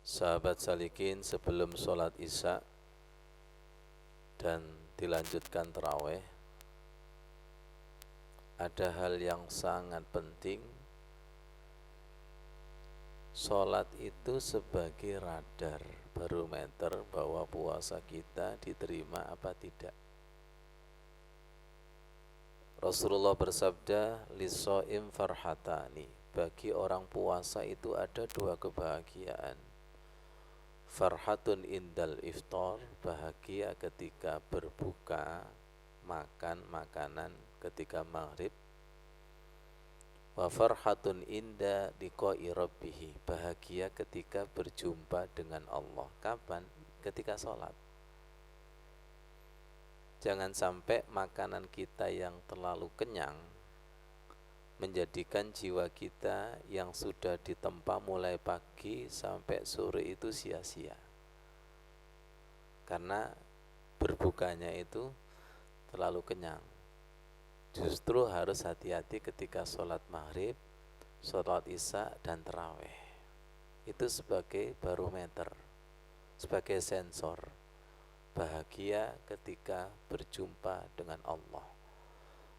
Sahabat salikin, sebelum sholat isya dan dilanjutkan taraweh, ada hal yang sangat penting. Sholat itu sebagai radar, barometer bahwa puasa kita diterima apa tidak. Rasulullah bersabda, "Lishoim farhatani." Bagi orang puasa itu ada dua kebahagiaan. Farhatun indal iftar, bahagia ketika berbuka, makan makanan ketika maghrib. Wa farhatun inda liqa'i rabbih, bahagia ketika berjumpa dengan Allah. Kapan? Ketika sholat. Jangan sampai makanan kita yang terlalu kenyang menjadikan jiwa kita yang sudah ditempa mulai pagi sampai sore itu sia-sia. Karena berbukanya itu terlalu kenyang. Justru harus hati-hati ketika sholat maghrib, sholat isya dan taraweh. Itu sebagai barometer, sebagai sensor bahagia ketika berjumpa dengan Allah.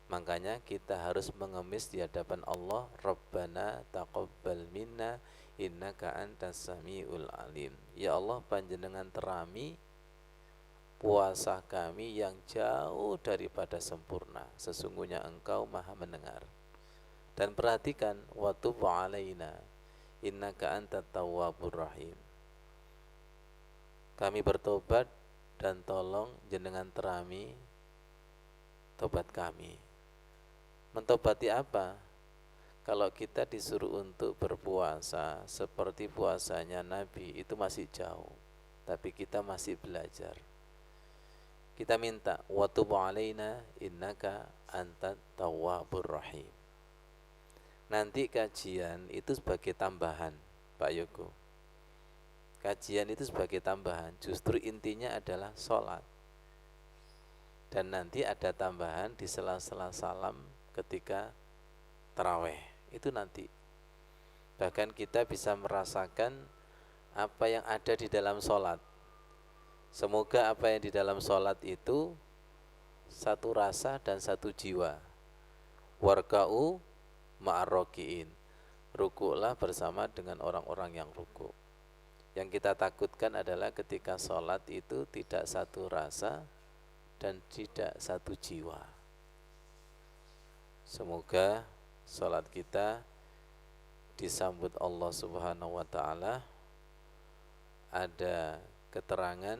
Makanya kita harus mengemis di hadapan Allah, Rabbana taqabbal minna innaka antas samiul alim. Ya Allah, panjenengan terami puasa kami yang jauh daripada sempurna. Sesungguhnya Engkau Maha mendengar. Dan perhatikan, wa tub alaina innaka antat tawwabur rahim. Kami bertobat dan tolong jenengan terami tobat kami. Mentobati apa? Kalau kita disuruh untuk berpuasa seperti puasanya Nabi, itu masih jauh, tapi kita masih belajar. Kita minta, wa tub alaina innaka antat tawwabur rahim. Nanti kajian itu sebagai tambahan, Pak Yoko. Kajian itu sebagai tambahan, justru intinya adalah sholat. Dan nanti ada tambahan di sela-sela salam ketika taraweh. Itu nanti. Bahkan kita bisa merasakan apa yang ada di dalam sholat. Semoga apa yang di dalam sholat itu satu rasa dan satu jiwa. Warka'u ma'arroki'in, rukuklah bersama dengan orang-orang yang rukuk. Yang kita takutkan adalah ketika sholat itu tidak satu rasa dan tidak satu jiwa. Semoga sholat kita disambut Allah Subhanahu wa ta'ala. Ada keterangan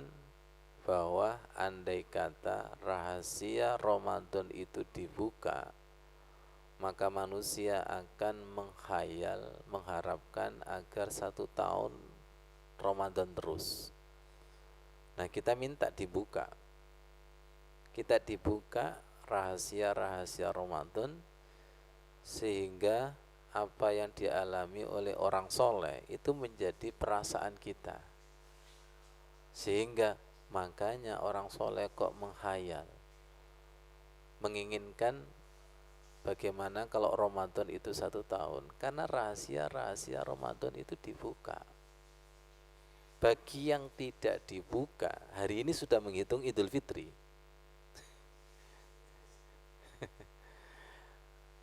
bahwa andai kata rahasia Ramadan itu dibuka, maka manusia akan menghayal, mengharapkan agar 1 tahun Ramadan terus. Nah, kita minta dibuka. Kita dibuka rahasia-rahasia Ramadan, sehingga apa yang dialami oleh orang soleh itu menjadi perasaan kita. Sehingga makanya orang soleh kok menghayal, menginginkan bagaimana kalau Ramadan itu 1 tahun, karena rahasia-rahasia Ramadan itu dibuka. Bagi yang tidak dibuka, hari ini sudah menghitung Idul Fitri.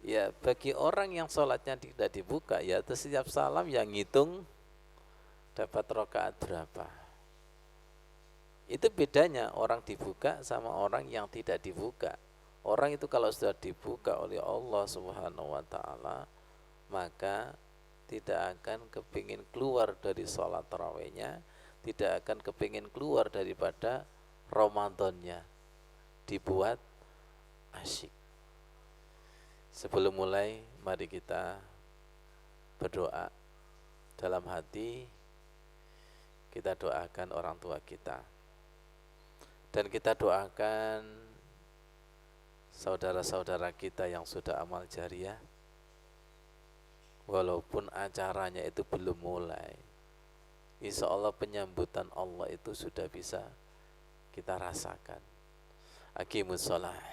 Ya, bagi orang yang sholatnya tidak dibuka, ya setiap salam yang ngitung dapat rakaat berapa. Itu bedanya orang dibuka sama orang yang tidak dibuka. Orang itu kalau sudah dibuka oleh Allah Subhanahu wa ta'ala, maka tidak akan kepingin keluar dari sholat tarawihnya, tidak akan kepingin keluar daripada Ramadannya. Dibuat asyik. Sebelum mulai, mari kita berdoa. Dalam hati kita doakan orang tua kita, dan kita doakan saudara-saudara kita yang sudah amal jariah, walaupun acaranya itu belum mulai, insya Allah penyambutan Allah itu sudah bisa kita rasakan. Aqimus shalah.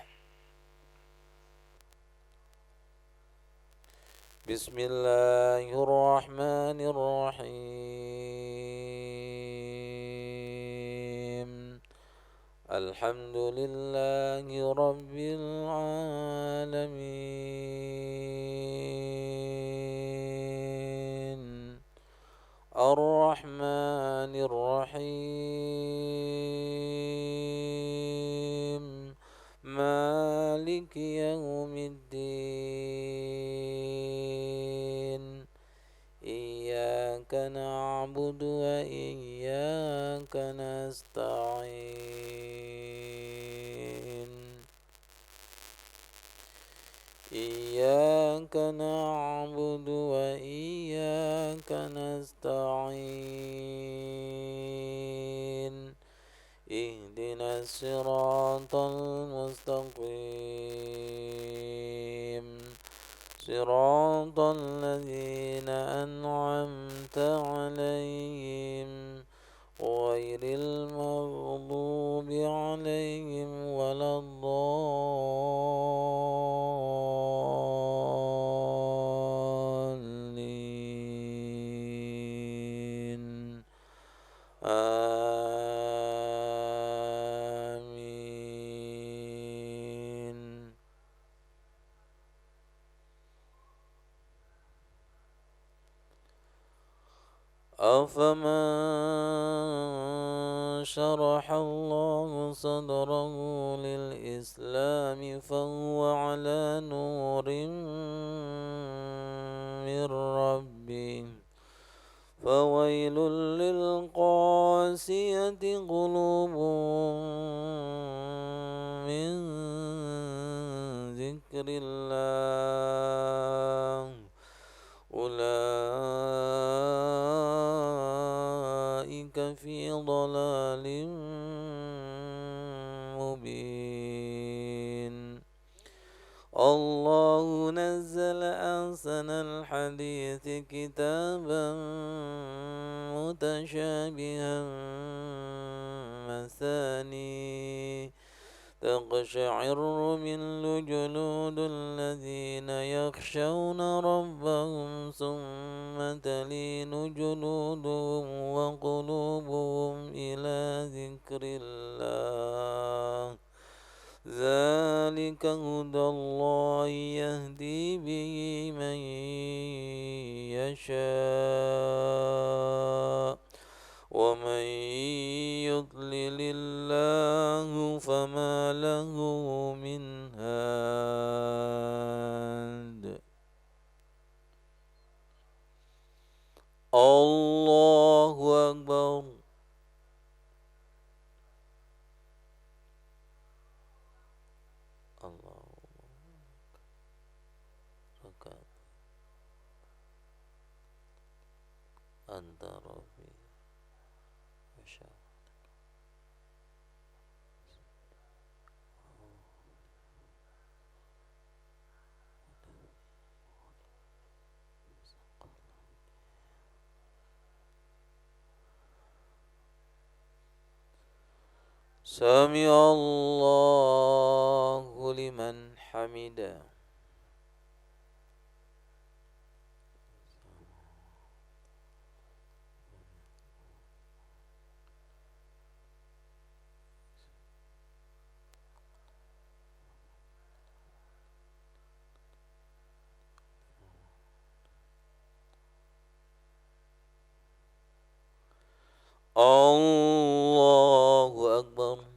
Bismillahirrahmanirrahim. Alhamdulillahi Rabbil Alamin. Ar-Rahmanir Rahim. Maliki Yawmiddin. Iyyaka na'budu wa iyyaka nasta'in. Iyyaka na'budu wa iyyaka nasta'in. Ihdinas siratal mustaqim. Siratal ladzina an'amta 'alaihim ghairil maghdubi 'alaihim waladdallin. Amin. أفمن شرح الله صدره للإسلام فهو على نور من ربه فويل للقاسية قلوبهم من ذكر الله أولئك في ضلال مبين. الله نزل أحسن الحديث كتابا متشابها مثاني تقشعر منه جلود الذين يخشون ربهم ثم تلين جلودهم وقلوبهم إلى ذكر الله ذلك هدى الله يهدي به من يشاء ومن يضلل الله فما له من هاد. الله أكبر. Anta Rabbi Masya Sami Allahu liman hamidah. Allahu Akbar.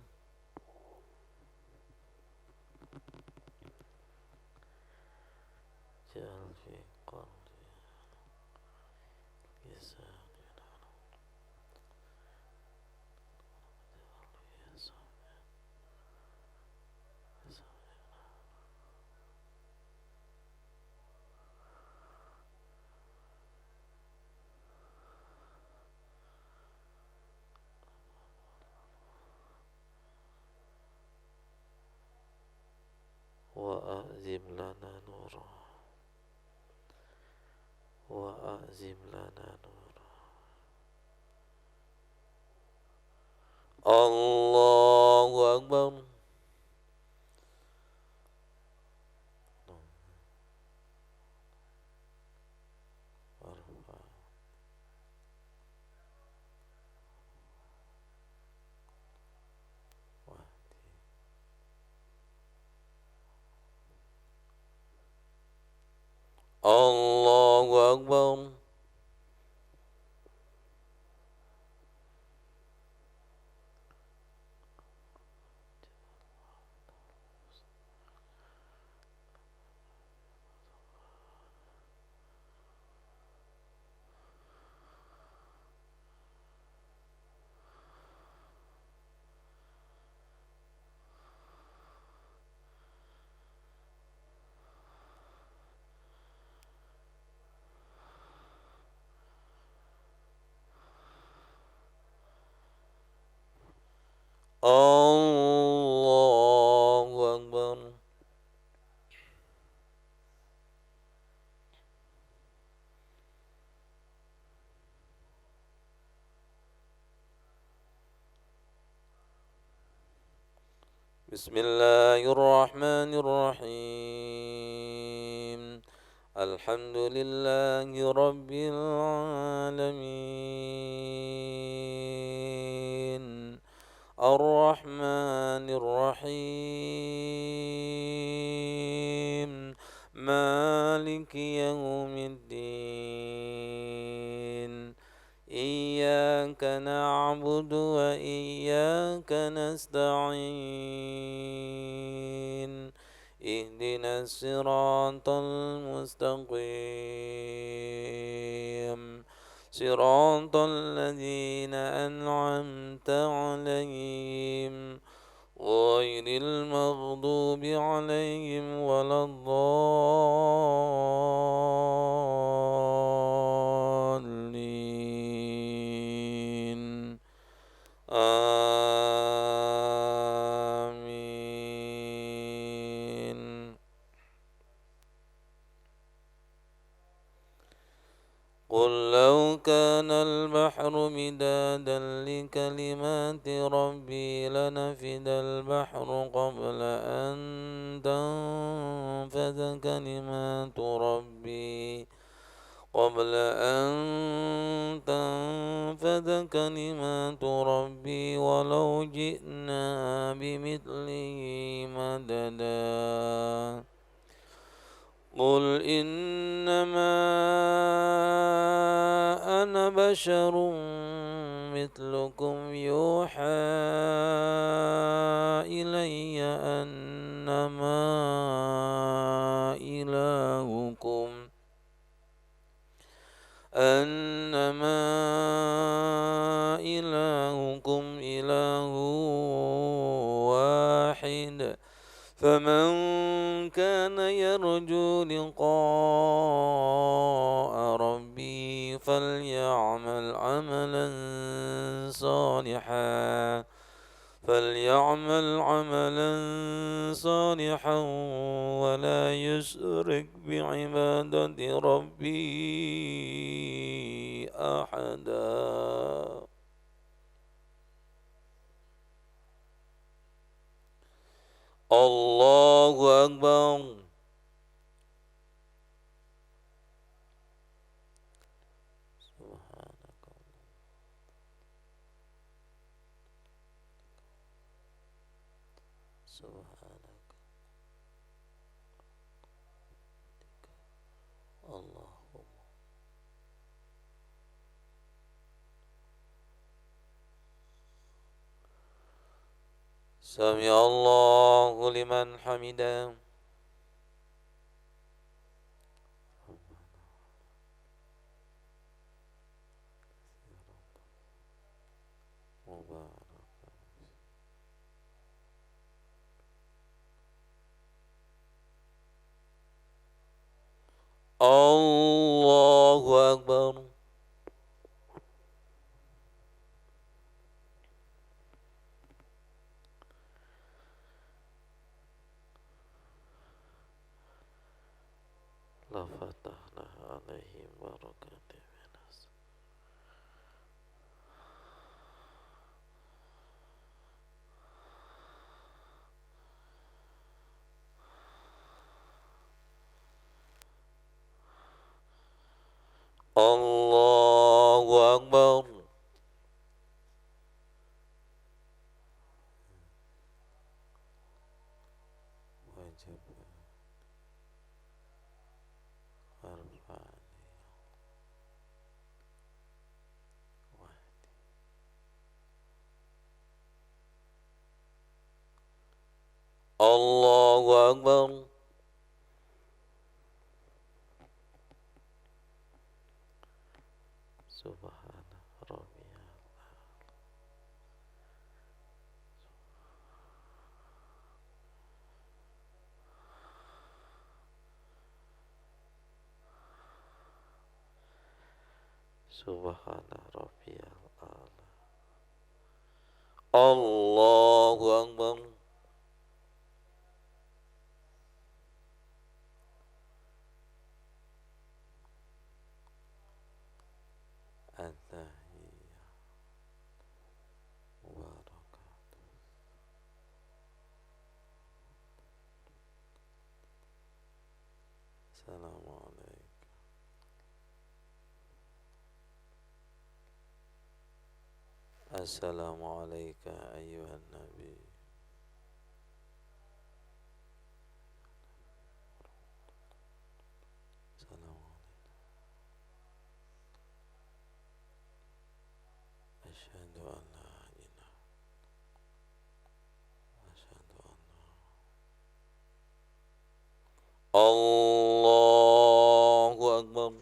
وأعزم لنا نورا وأعزم لنا نورا. الله أكبر. Allahu Akbar. Allahu Akbar. Bismillahirrahmanirrahim. Alhamdulillahi Rabbil Alamin. Ar-Rahmanir Rahim. Maliki Yaumiddin. Iyyaka na'budu wa iyyaka nasta'in. Ihdinas siratal mustaqim. Siratal ladzina an'amta 'alaihim ghairil maghdubi 'alaihim waladdallin. Amin. قل لو كان البحر مدادا لكلمات ربي لنفد البحر قبل أن تنفد كلمات ربي ولو جئنا بمثله مددا. قل إنما أنا بشر مثلكم يوحى إلي أنما إلهكم إله واحد. فمن كان يرجو لقاء ربه فليعمل عملا صالحا ولا يشرك بعبادة ربه أحدا. الله أكبر. سبحانك اللهم. سمع الله لمن حمده. الله أكبر. لفتحنا عليهم بركات من الله أكبر. وجب Allahu Akbar. Subhana rabbiyal Subhana rabbiyal a'la. Allahu Akbar. At-tahiyyah wabarakatuh. Assalamualaikum. Assalamualaikum ayuhan nabi. Assalamualaikum. Asyhadu an la ilaha. Asyhadu an Allahu Akbar.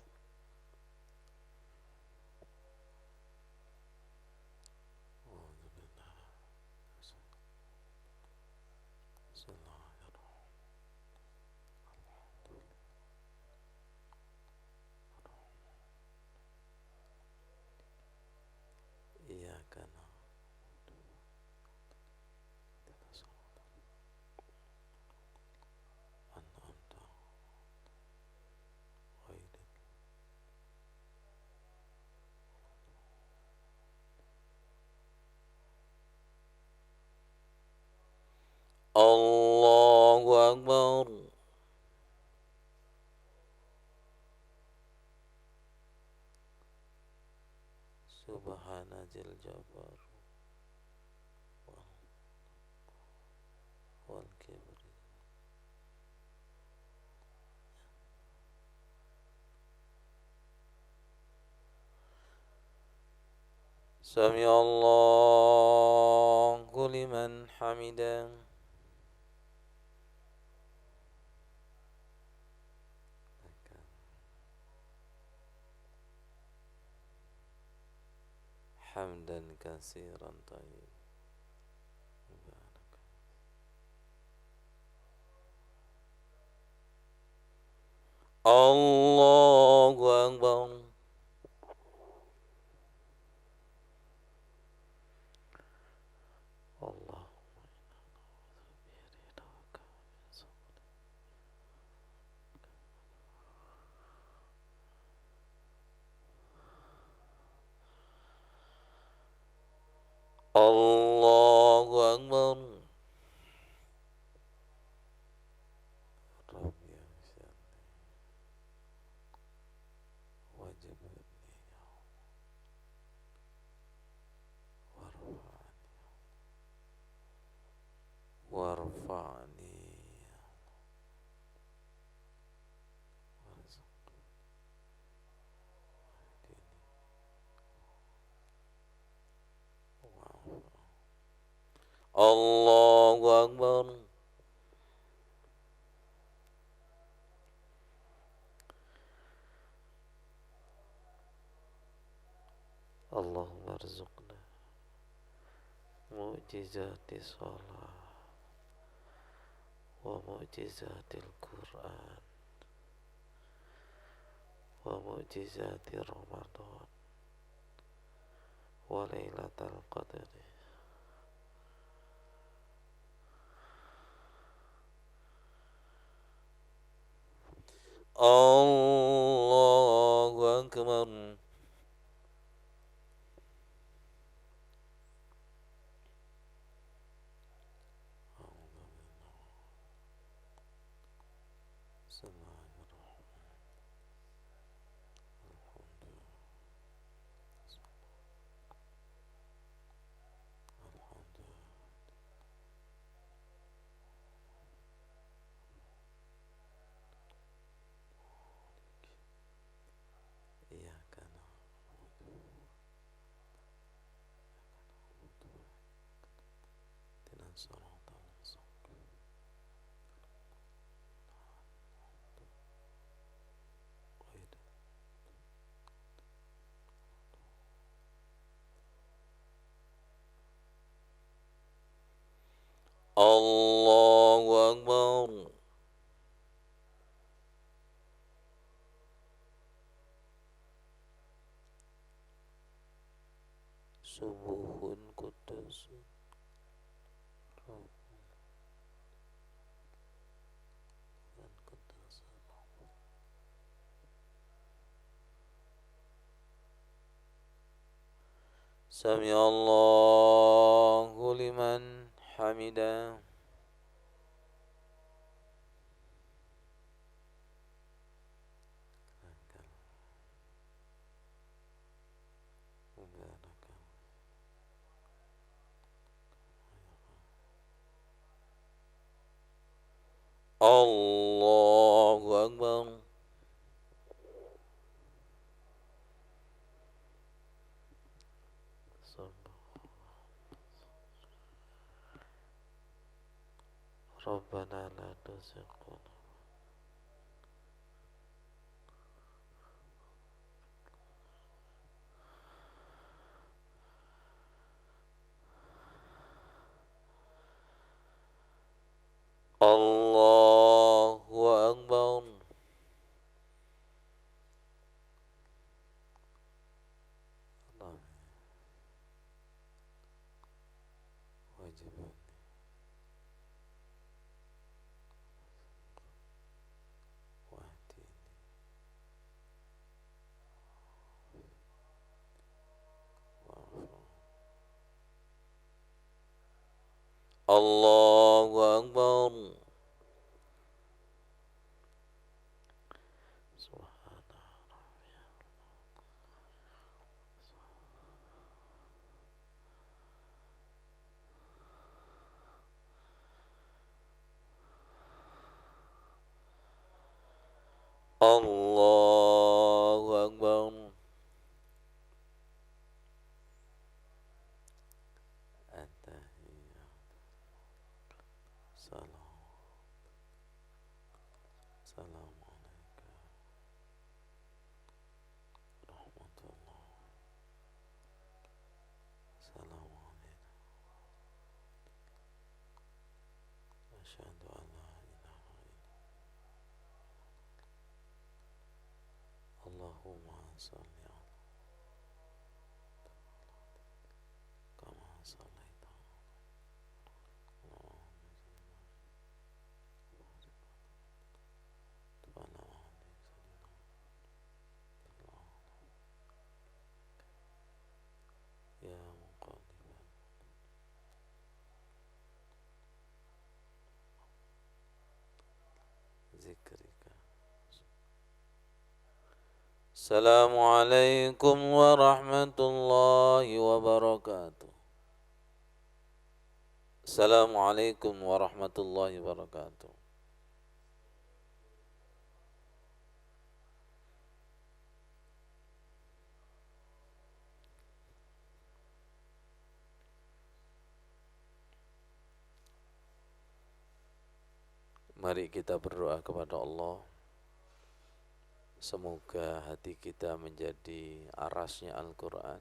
Iyyaka an'amta ghairil. Allahu Akbar. Subhana jil jabar wal kibri. Sami Allahu liman hamidah. Hamdan katsiran thayyib. Allahu Akbar. Allah. Allahu Akbar. Rabbi ansurni wajibni warfa'ni Allahu Akbar. Allahumma arzuqna mu'jizati salat wa mu'jizatil Qur'an wa mu'jizati Ramadan wa lailatul qadri. Allahu Akbar. Iyyaka na'budu wa iyyaka nasta'in. Allahu Akbar. Subuhun kudusun. Rabban kudusun. Sami Allahu liman hamidah. Allahu Akbar. Rabbana la tuzigh qulubana. Allahu Akbar. Wajib. Allahu Akbar. Allahu Akbar. Salam. Assalamualaikum warahmatullahi. Assalamualaikum. Asyhadu an la ilaha illallah. Allahumma shalli ala kama shallaita ala ya muqaddiman zikrika. Assalamualaikum warahmatullahi wabarakatuh. Assalamualaikum warahmatullahi wabarakatuh. Mari kita berdoa kepada Allah. Semoga hati kita menjadi arasnya Al-Quran.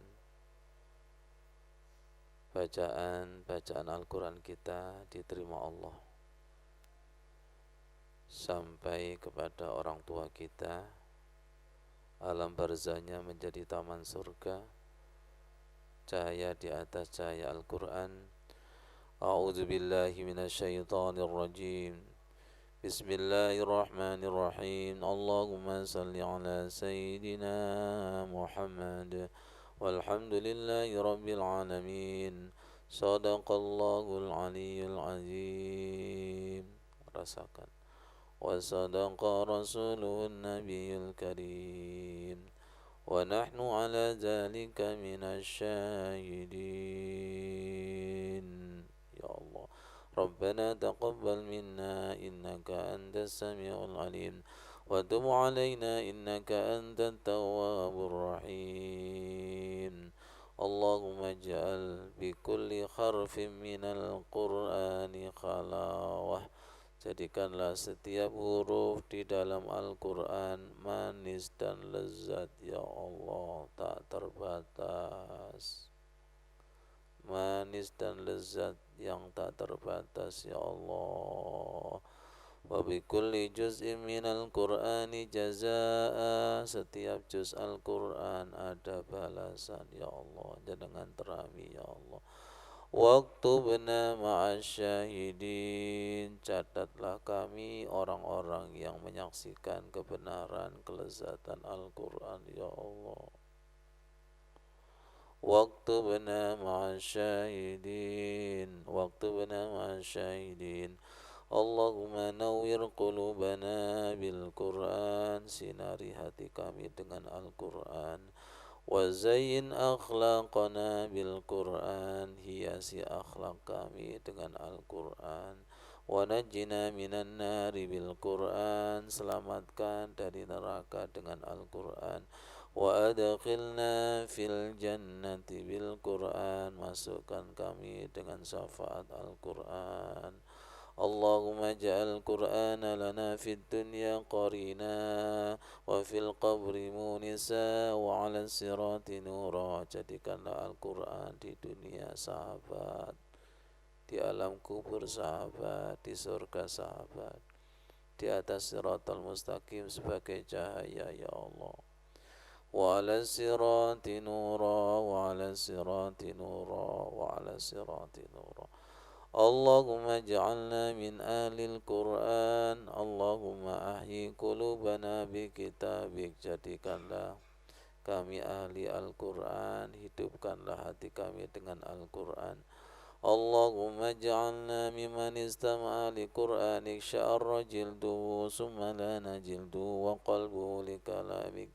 Bacaan Al-Quran kita diterima Allah sampai kepada orang tua kita. Alam barzahnya menjadi taman surga, cahaya di atas cahaya Al-Quran. A'udzu billahi minasyaitonir rajim. Bismillahirrahmanirrahim. Allahumma salli ala sayyidina Muhammad walhamdulillahi rabbil alamin. Sadaqallahul aliyyul azim. Rasakan. Wa sadaqa rasuluhun nabiyul karim. Wa nahnu ala dzalika minasyahidin. Ya Allah. Rabbana taqabbal minna innaka antas samiul alim wa tub alaina innaka antat tawwabur rahim. Allahumma ij'al bi kulli harfin minal qur'ani khalawah. Jadikanlah setiap huruf di dalam Al-Quran manis dan lezat, ya Allah, tak terbatas. manis dan lezat yang tak terbatas ya Allah. Wa bi kulli juz'in minal Qur'ani jazaa'a, setiap juz Al-Qur'an ada balasan ya Allah, jenengan terami ya Allah. Waktubna ma'asyahidin, catatlah kami orang-orang yang menyaksikan kebenaran kelezatan Al-Qur'an ya Allah. Waktubna ma'asyahidin, waktubna ma'asyahidin. Allahumma nawwir qulubana bil Qur'an, sinari hati kami dengan Al-Qur'an. Wa zayyin akhlaqana bil Qur'an, hiasi akhlak kami dengan Al-Qur'an. Wa najjina minan nari bil Qur'an, selamatkan dari neraka dengan Al-Qur'an. Wa adkhilna fil jannati bil Qur'an, masukkan kami dengan syafaat Al-Qur'an. Allahumma ja'al Qur'ana lana fid dunya qarina wa fil qabri munisa wa 'ala sirati nura, jadikanlah Al-Qur'an di dunia sahabat, di alam kubur sahabat, di surga sahabat, di atas siratal mustaqim sebagai cahaya ya Allah. Wa 'ala sirati nura wa 'ala sirati nura wa 'ala sirati nura. Allahumma ja'alna min ahlil Qur'an. Allahumma ahyi qulubana bi kitabik, jadikanlah kami ahli Al-Qur'an, hidupkanlah hati kami dengan Al-Qur'an. Allahumma ja'alna mimman istama'a li Qur'anik sya'arra jilduhu summa lana jilduhu wa qalbuhu li kalamik,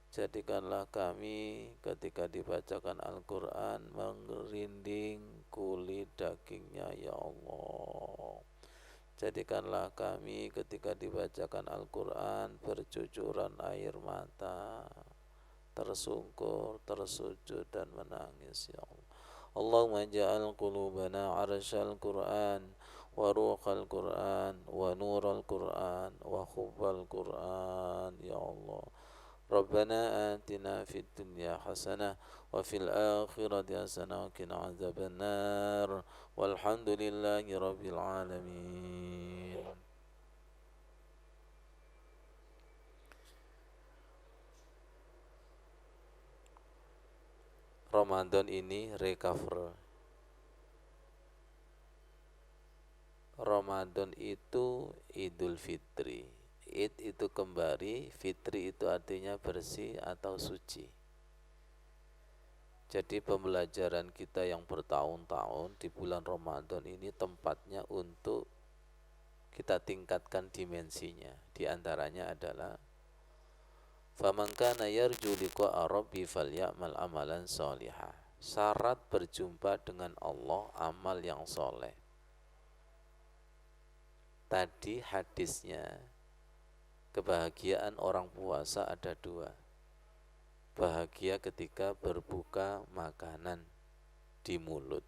jadikanlah kami ketika dibacakan Al-Quran merinding kulit dagingnya ya Allah. Jadikanlah kami ketika dibacakan Al-Quran bercucuran air mata, tersungkur, tersujud dan menangis ya Allah. Allahumma ja'al qulubana arsyal Qur'an wa ruhal Qur'an wa nural Qur'an wa hubbal Qur'an ya Allah. Rabbana atina fid dunya hasanah wa fil akhirati hasanah wa qina adzabannar, walhamdulillahi rabbil alamin. Ramadan ini recover. Ramadan itu Idul Fitri. Id itu kembali, fitri itu artinya bersih atau suci. Jadi pembelajaran kita yang bertahun-tahun di bulan Ramadan ini tempatnya untuk kita tingkatkan dimensinya. Di antaranya adalah faman kana yarju liqa'a rabbi falyamal amalan sholihah. Syarat berjumpa dengan Allah amal yang soleh. Tadi hadisnya, kebahagiaan orang puasa ada dua. Bahagia ketika berbuka makanan di mulut,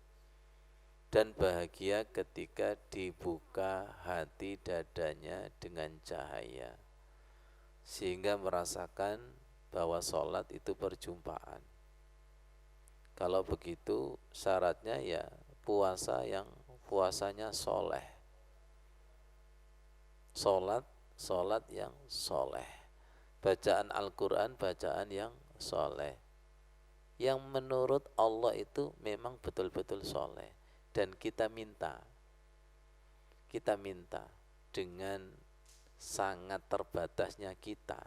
dan bahagia ketika dibuka hati dadanya dengan cahaya, sehingga merasakan bahwa sholat itu perjumpaan. Kalau begitu syaratnya ya puasa yang puasanya soleh, sholat yang soleh, bacaan Al-Quran bacaan yang soleh, yang menurut Allah itu memang betul-betul soleh. Dan kita minta dengan sangat terbatasnya kita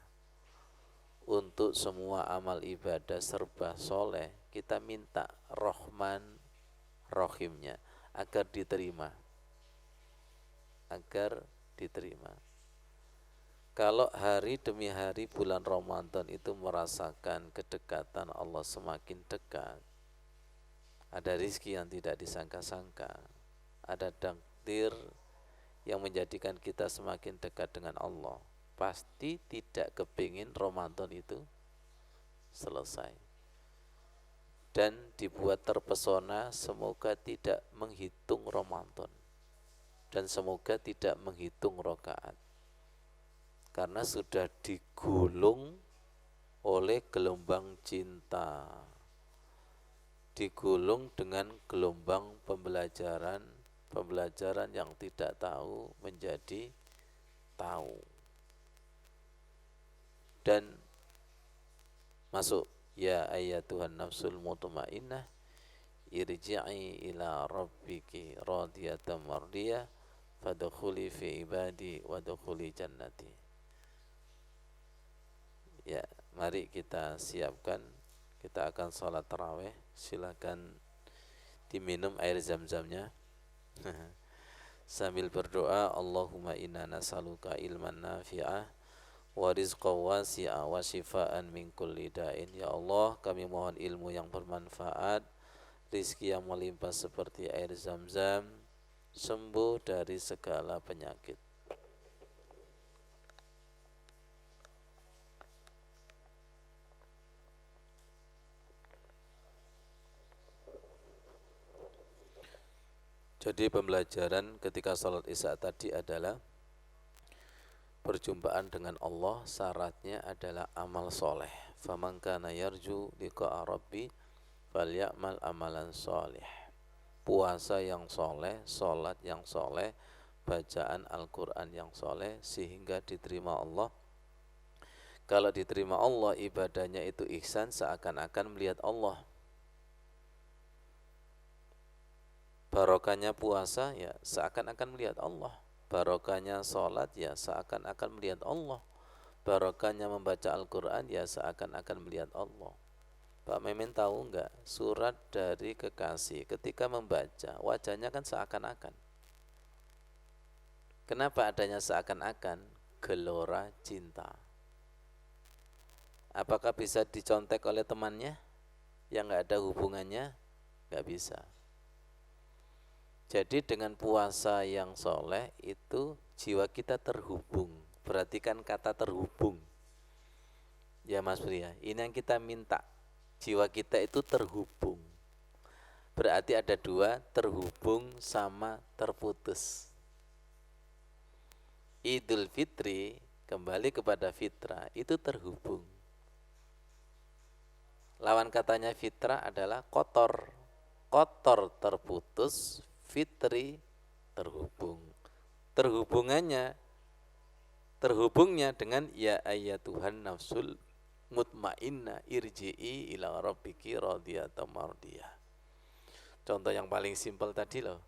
untuk semua amal ibadah serba soleh, kita minta Rahman Rahimnya agar diterima. Kalau hari demi hari bulan Ramadan itu merasakan kedekatan Allah semakin dekat, ada rizki yang tidak disangka-sangka, ada takdir yang menjadikan kita semakin dekat dengan Allah, pasti tidak kepingin Ramadan itu selesai, dan dibuat terpesona semoga tidak menghitung Ramadan dan semoga tidak menghitung rakaat, karena sudah digulung oleh gelombang cinta. digulung dengan gelombang pembelajaran yang tidak tahu menjadi tahu, dan masuk ya ayyatuhan nafsul mutmainnah irji'i ila rabbiki radiyatan mardiyah fadkhuli fi ibadi wadkhuli jannati. Ya, mari kita siapkan, kita akan sholat tarawih. Silakan diminum air zam-zamnya sambil berdoa, Allahumma inna nas'aluka ilman nafi'ah wa rizqan wasi'a wa shifaan min kulli da'in. Ya Allah, kami mohon ilmu yang bermanfaat, rizki yang melimpah seperti air zam-zam, sembuh dari segala penyakit. Jadi pembelajaran ketika sholat isya tadi adalah perjumpaan dengan Allah, syaratnya adalah amal soleh. Faman kana yarju liqa'a rabbi falyamal amalan soleh. Puasa yang soleh, sholat yang soleh, bacaan Al-Quran yang soleh, sehingga diterima Allah. Kalau diterima Allah, ibadahnya itu ihsan, seakan-akan melihat Allah. Barokahnya puasa ya seakan-akan melihat Allah. Barokahnya sholat ya seakan-akan melihat Allah. Barokahnya membaca Al-Quran ya seakan-akan melihat Allah. Pak Memen tahu enggak, surat dari kekasih ketika membaca wajahnya kan seakan-akan. Kenapa adanya seakan-akan? Gelora cinta. Apakah bisa dicontek oleh temannya yang enggak ada hubungannya? Enggak bisa. Jadi dengan puasa yang soleh itu jiwa kita terhubung. Perhatikan kata terhubung. Ya Mas Pria, ini yang kita minta. Jiwa kita itu terhubung. Berarti ada dua, terhubung sama terputus. Idul Fitri kembali kepada fitrah, itu terhubung. Lawan katanya fitrah adalah kotor. Kotor terputus, fitri terhubung. Terhubungnya dengan ya ayyatuhan nafsul mutmainnah irji'i ila rabbiki radiyatan mardiyah. Contoh yang paling simpel tadi loh.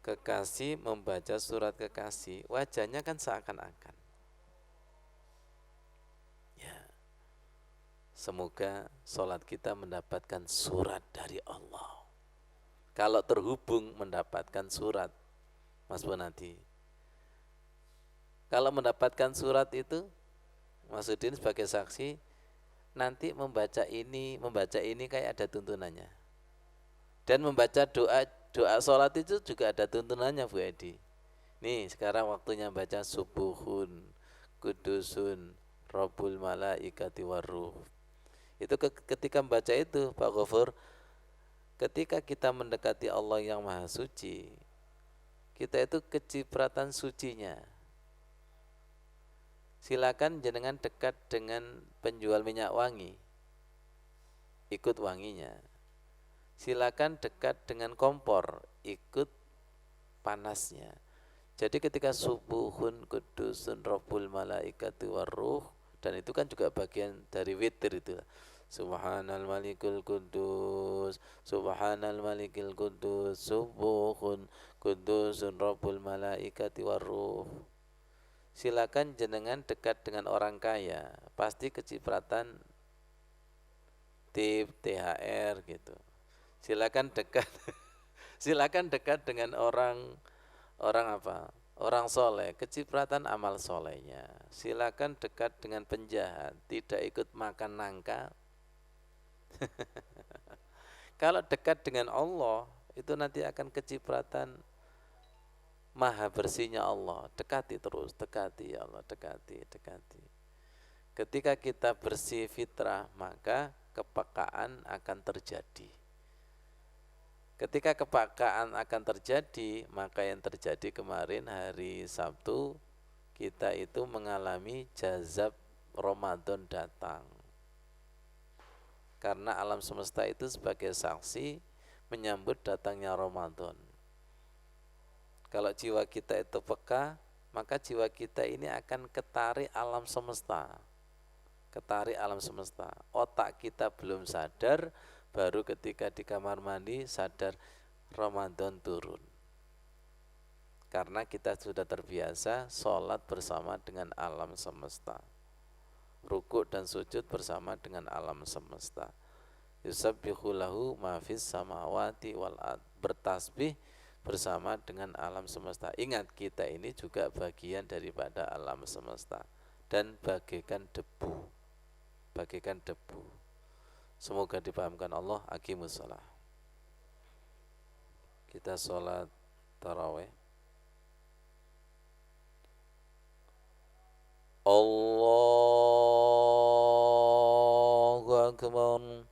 Kekasih membaca surat kekasih, wajahnya kan seakan-akan. Ya. Semoga sholat kita mendapatkan surat dari Allah. Kalau terhubung mendapatkan surat, Mas Bonadi. Kalau mendapatkan surat itu, Mas Udin sebagai saksi, nanti membaca ini kayak ada tuntunannya. Dan membaca doa sholat itu juga ada tuntunannya Bu Edi. Nih sekarang waktunya baca subuhun, kudusun, Rabbul malaikati waruh. Itu ketika membaca itu Pak Gofur, ketika kita mendekati Allah yang maha suci, kita itu kecipratan sucinya. Silakan jenengan dekat dengan penjual minyak wangi, ikut wanginya. Silakan dekat dengan kompor, ikut panasnya. Jadi ketika subuhun kudusun Rabbul malaikati waruh, dan itu kan juga bagian dari witir itu. Subhanal malikul kudus, subhanal malikil kudus, subuhun kudusun Rabbul malaikati waruh. Silakan jenengan dekat dengan orang kaya, pasti kecipratan tip, THR gitu. Silakan dekat dengan orang apa? Orang soleh, kecipratan amal solehnya. Silakan dekat dengan penjahat, tidak ikut makan nangka. Kalau dekat dengan Allah, itu nanti akan kecipratan maha bersihnya Allah. Dekati terus, dekati ya Allah, dekati. Ketika kita bersih fitrah, maka kepekaan akan terjadi. Ketika kepekaan akan terjadi, maka yang terjadi kemarin hari Sabtu, kita itu mengalami jazab Ramadan datang. Karena alam semesta itu sebagai saksi menyambut datangnya Ramadan. Kalau jiwa kita itu peka, maka jiwa kita ini akan ketarik alam semesta. Ketarik alam semesta. Otak kita belum sadar, baru ketika di kamar mandi sadar Ramadan turun. Karena kita sudah terbiasa sholat bersama dengan alam semesta. Rukuk dan sujud bersama dengan alam semesta. Yusabbihu lahu ma fis samawati wal ard. Bertasbih bersama dengan alam semesta. Ingat, kita ini juga bagian daripada alam semesta dan bagaikan debu. Bagaikan debu. Semoga dipahamkan Allah. Aqimus shalah. Kita sholat tarawih. Allahu akbar.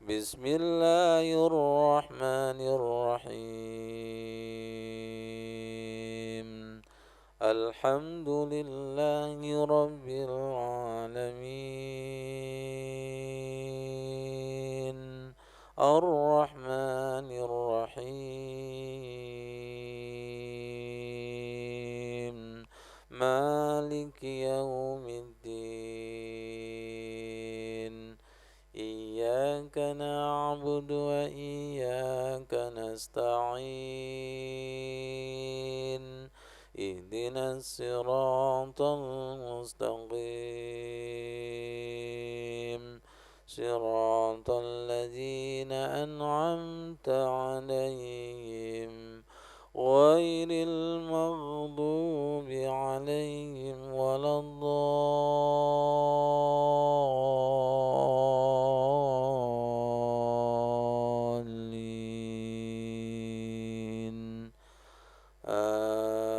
Bismillahirrahmanirrahim. Alhamdulillahi rabbil alamin. Ar-Rahmanir Rahim. Maliki yaumiddin. Iyyaka na'budu wa iyyaka nasta'in. Ihdinas siratal mustaqim. Siratal ladzina an'amta 'alaihim ghairil maghdubi 'alaihim waladdallin. Amin.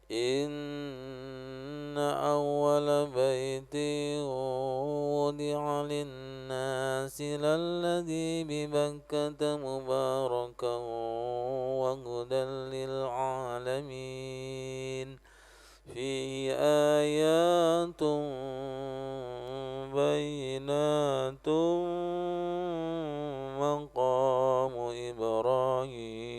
Inna awwala baiti wudi'a lin-nasi lalladzi bi Bakkata mubarakan wa hudan lil-'alamin. Fihi ayatun bayyinatun maqamu Ibrahim.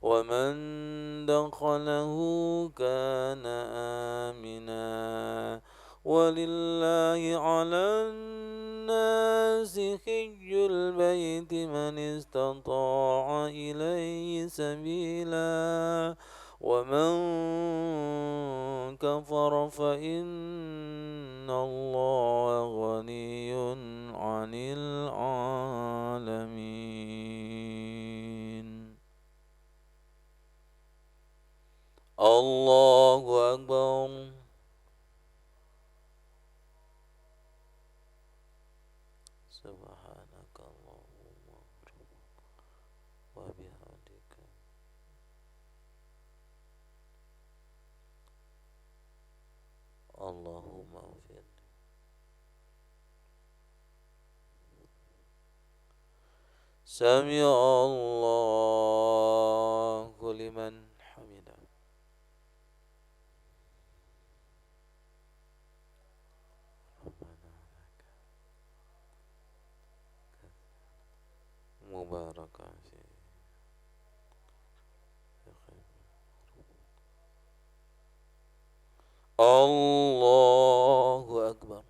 Wa man dakhalahu kana amina. Walillahi 'alan nasi hijjul baiti man istata'a ilaihi sabila. Wa man kafara fa innallaha ghaniyyun 'anil 'alamin. Allahu akbar. Subhanakallahumma wa bihamdika. Allahumma ighfir. Sami'a Allahu liman hamidah. Mubarakan fi. Allahu akbar.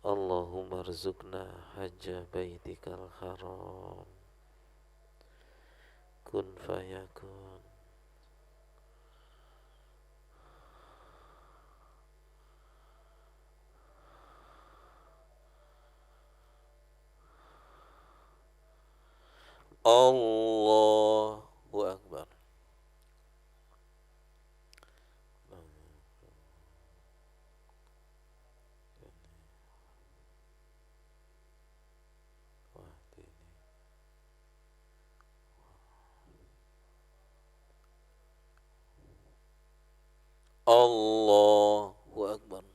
Allahumma rzuqna hajja baitikal haram. Kun fayakun. Allahu Akbar. Allahu Akbar.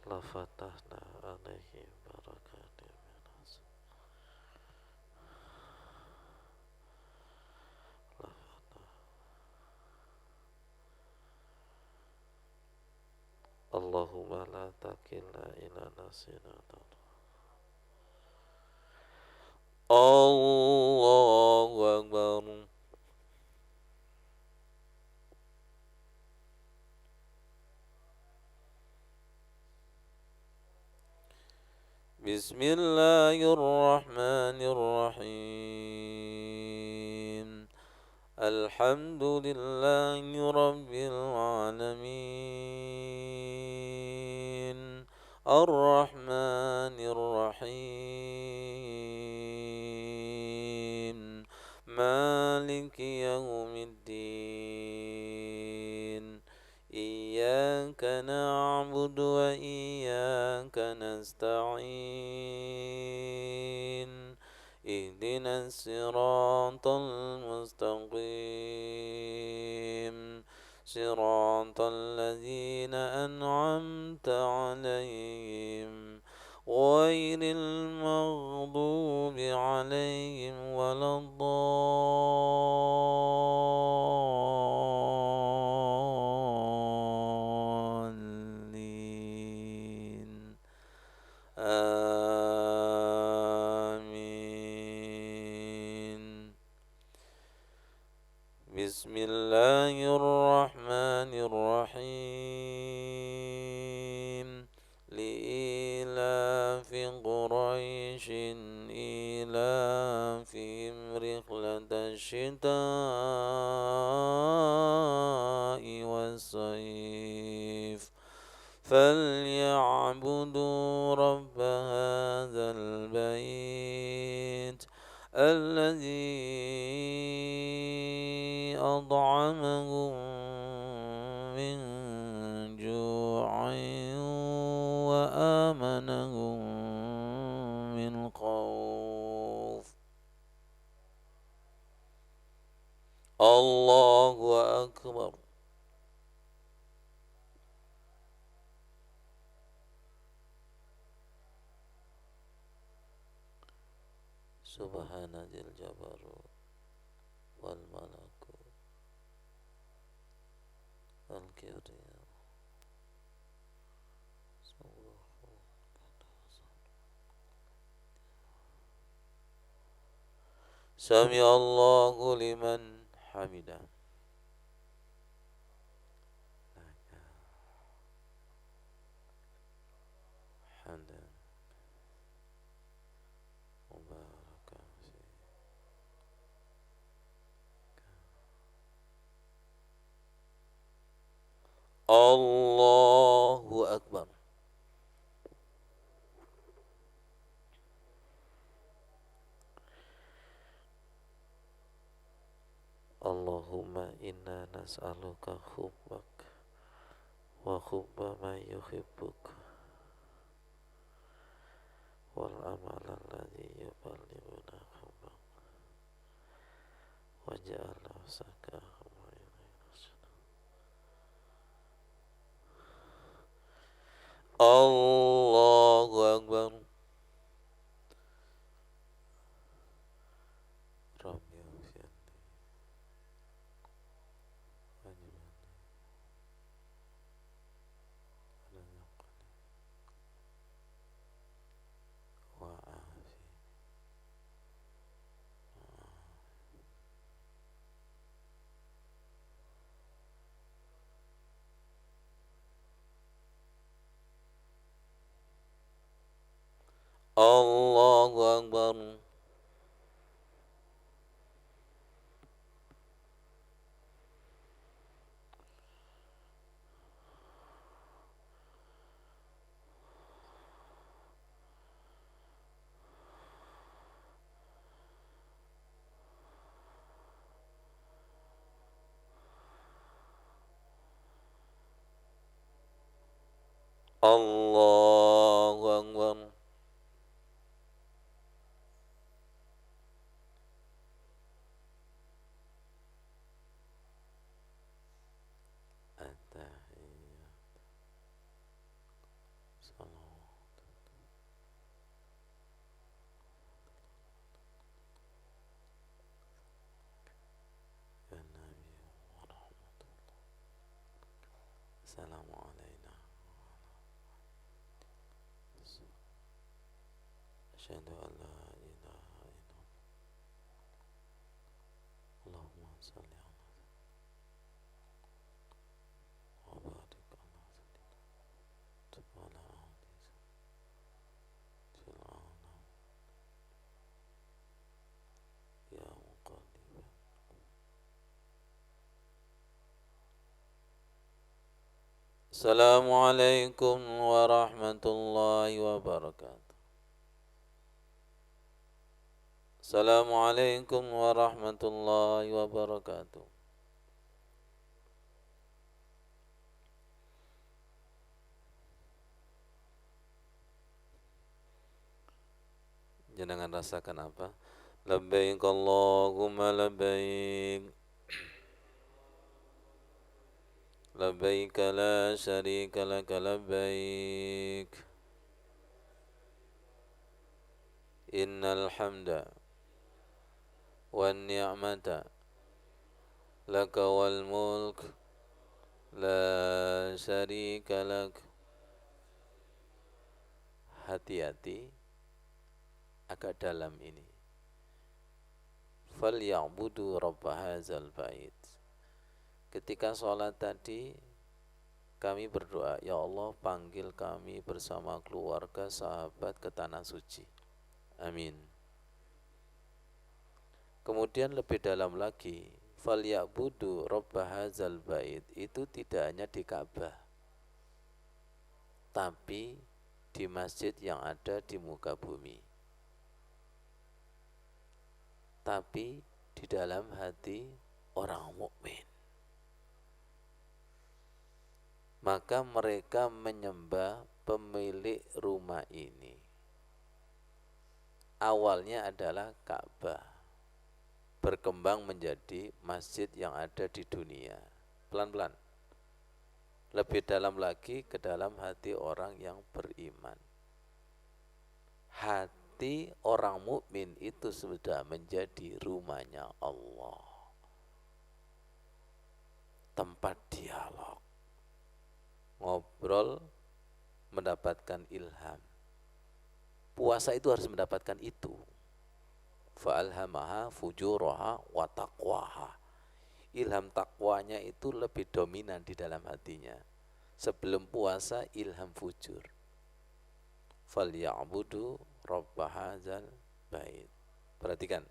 La fatahna alaihi barakatim. Allahumma la takilna ila nafsina. Allahu Akbar. Bismillahirrahmanirrahim. Alhamdulillahi rabbil alamin. Ar-Rahmanir Rahim. Maliki yaumiddin. Iyyaka na'budu wa iyyaka nasta'in. Ihdinas siratal mustaqim. Siratal ladzina an'amta 'alaihim ghairil maghdubi 'alaihim waladdallin. Amin. Bismillahirrahmanirrahim. Li'ilafi Quraisyin ilafihim rihlatash shita'i was-sayf. فليعبدوا رب هذا البيت الذي أطعمهم من جوع وآمنهم من خوف. الله أكبر. Subhana dzil jabarut wal malakut wal kibriya. Sami Allahu liman hamidah. Hamdan mubarakan fi. Allahu Akbar. Allahumma inna nas'aluka hubbak wa hubba man yuhibbuk wal amal alladhi yuballighuna hubbak waj'al nafsaka Allahu Akbar. Rabbi ighfirli wa'afi. Allahu Akbar. Allahu Akbar. At-tahiyyat. Salawat. Ya Nabi wa rahmatullah. Assalamu alayna. Asyhadu an la ilaha illallah. Allahumma salli ala wa barik ala sayyidina wa ala ali fil alam ya muqallib. Assalamualaikum warahmatullahi wabarakatuh. Assalamualaikum warahmatullahi wabarakatuh. Jenengan rasakan apa? Labbaik Allahumma labbaik. Labbaik la syarika laka labbaik. Innal hamda wan ni'mata laka wal mulk la syarika lak. Hati-hati agak dalam ini. Falyabudu rabb hadzal bait. Ketika sholat tadi kami berdoa, ya Allah panggil kami bersama keluarga sahabat ke tanah suci. Amin. Kemudian lebih dalam lagi, falyabudu rabb hadzal bait itu tidak hanya di Ka'bah, tapi di masjid yang ada di muka bumi. Tapi di dalam hati orang mukmin. Maka mereka menyembah pemilik rumah ini. Awalnya adalah Ka'bah, berkembang menjadi masjid yang ada di dunia. Pelan-pelan. Lebih dalam lagi ke dalam hati orang yang beriman. Hati orang mukmin itu sudah menjadi rumahnya Allah. Tempat dialog, ngobrol, mendapatkan ilham. Puasa itu harus mendapatkan itu. Fa'alhamaha fujuraha wa taqwaha. Ilham takwanya itu lebih dominan di dalam hatinya. Sebelum puasa ilham fujur. Falyabudu rabb hadzal bait. Perhatikan.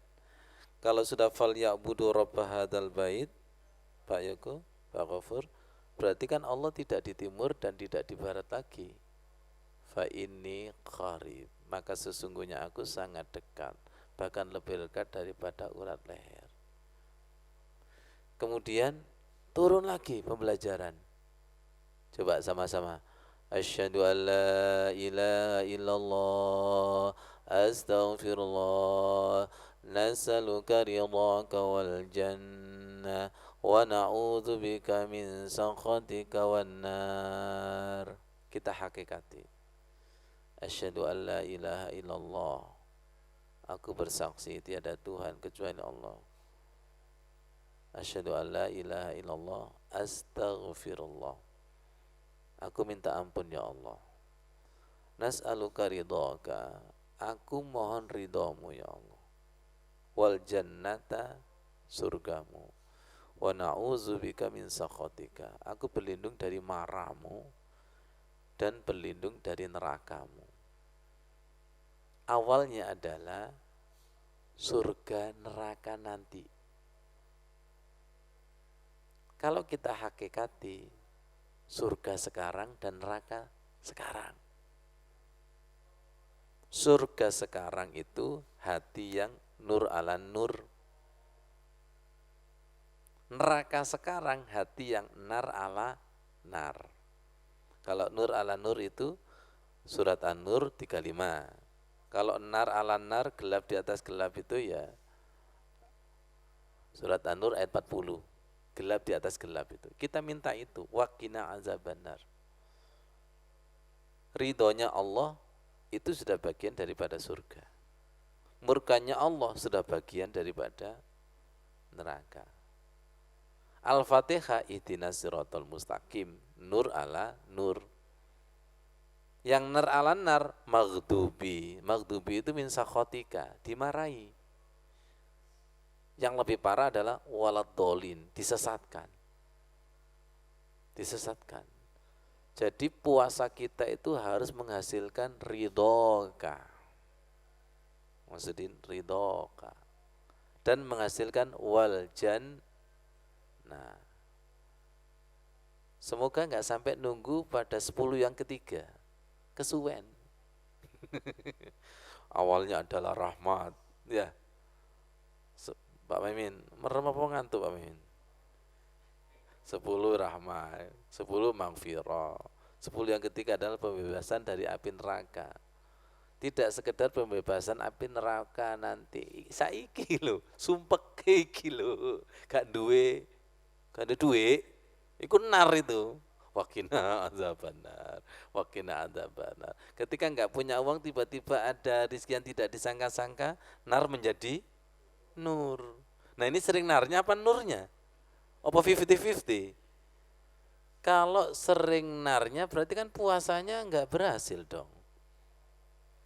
Kalau sudah falyabudu rabb hadzal bait, Pak Yoko, Pak Ghafur, berarti kan Allah tidak di timur dan tidak di barat lagi. Fa inni qarib, maka sesungguhnya aku sangat dekat, bahkan lebih dekat daripada urat leher. Kemudian turun lagi pembelajaran. Coba sama-sama. Asyhadu an la ilaha illallah, astaghfirullah, nas'aluka ridhaka wal jannah wa na'udzu bika min sakhatika wan nar. Kita hakikati. Asyhadu an la ilaha illallah. Aku bersaksi tiada Tuhan kecuali Allah. Asyhadu an la ilaha illallah, astaghfirullah. Aku minta ampun ya Allah. Nas'aluka ridhaka. Aku mohon ridhamu ya Allah. Wal jannata, surgamu. Wa na'udzubika min sakhatika. Aku berlindung dari marahmu dan berlindung dari nerakamu. Awalnya adalah surga neraka nanti. Kalau kita hakikati surga sekarang dan neraka sekarang. Surga sekarang itu hati yang nur ala nur. Neraka sekarang hati yang nar ala nar. Kalau nur ala nur itu surat An-Nur 35. Kalau nar ala nar, gelap di atas gelap itu ya surat An-Nur ayat 40. Gelap di atas gelap itu. Kita minta itu, waqina azabannar. Ridhonya Allah itu sudah bagian daripada surga. Murkanya Allah sudah bagian daripada neraka. Al-Fatihah ihdinas siratal mustaqim, nur ala nur. Yang nar ala nar, maghdubi. Maghdubi itu min sakhotika, dimarahi. Yang lebih parah adalah walad dolin, disesatkan. Disesatkan. Jadi puasa kita itu harus menghasilkan ridhoka. Maksudin ridhoka. Dan menghasilkan wal jannah. Semoga nggak sampai nunggu pada 10 yang ketiga. Kesuwen. Awalnya adalah rahmat. Ya, Pak Mimin, merem apa ngantuk Pak Mimin? 10 rahmat, 10 maghfirah. 10 yang ketiga adalah pembebasan dari api neraka. Tidak sekedar pembebasan api neraka nanti. Saiki lho, sumpek iki lho. Gak duwe, gak ada duwe. Iku nar itu. Wakina azabannar, wakina azabannar. Ketika nggak punya uang, tiba-tiba ada rezeki yang tidak disangka-sangka, nar menjadi nur. Nah ini sering narnya apa nurnya? Apa 50-50? Kalau sering narnya berarti kan puasanya nggak berhasil dong.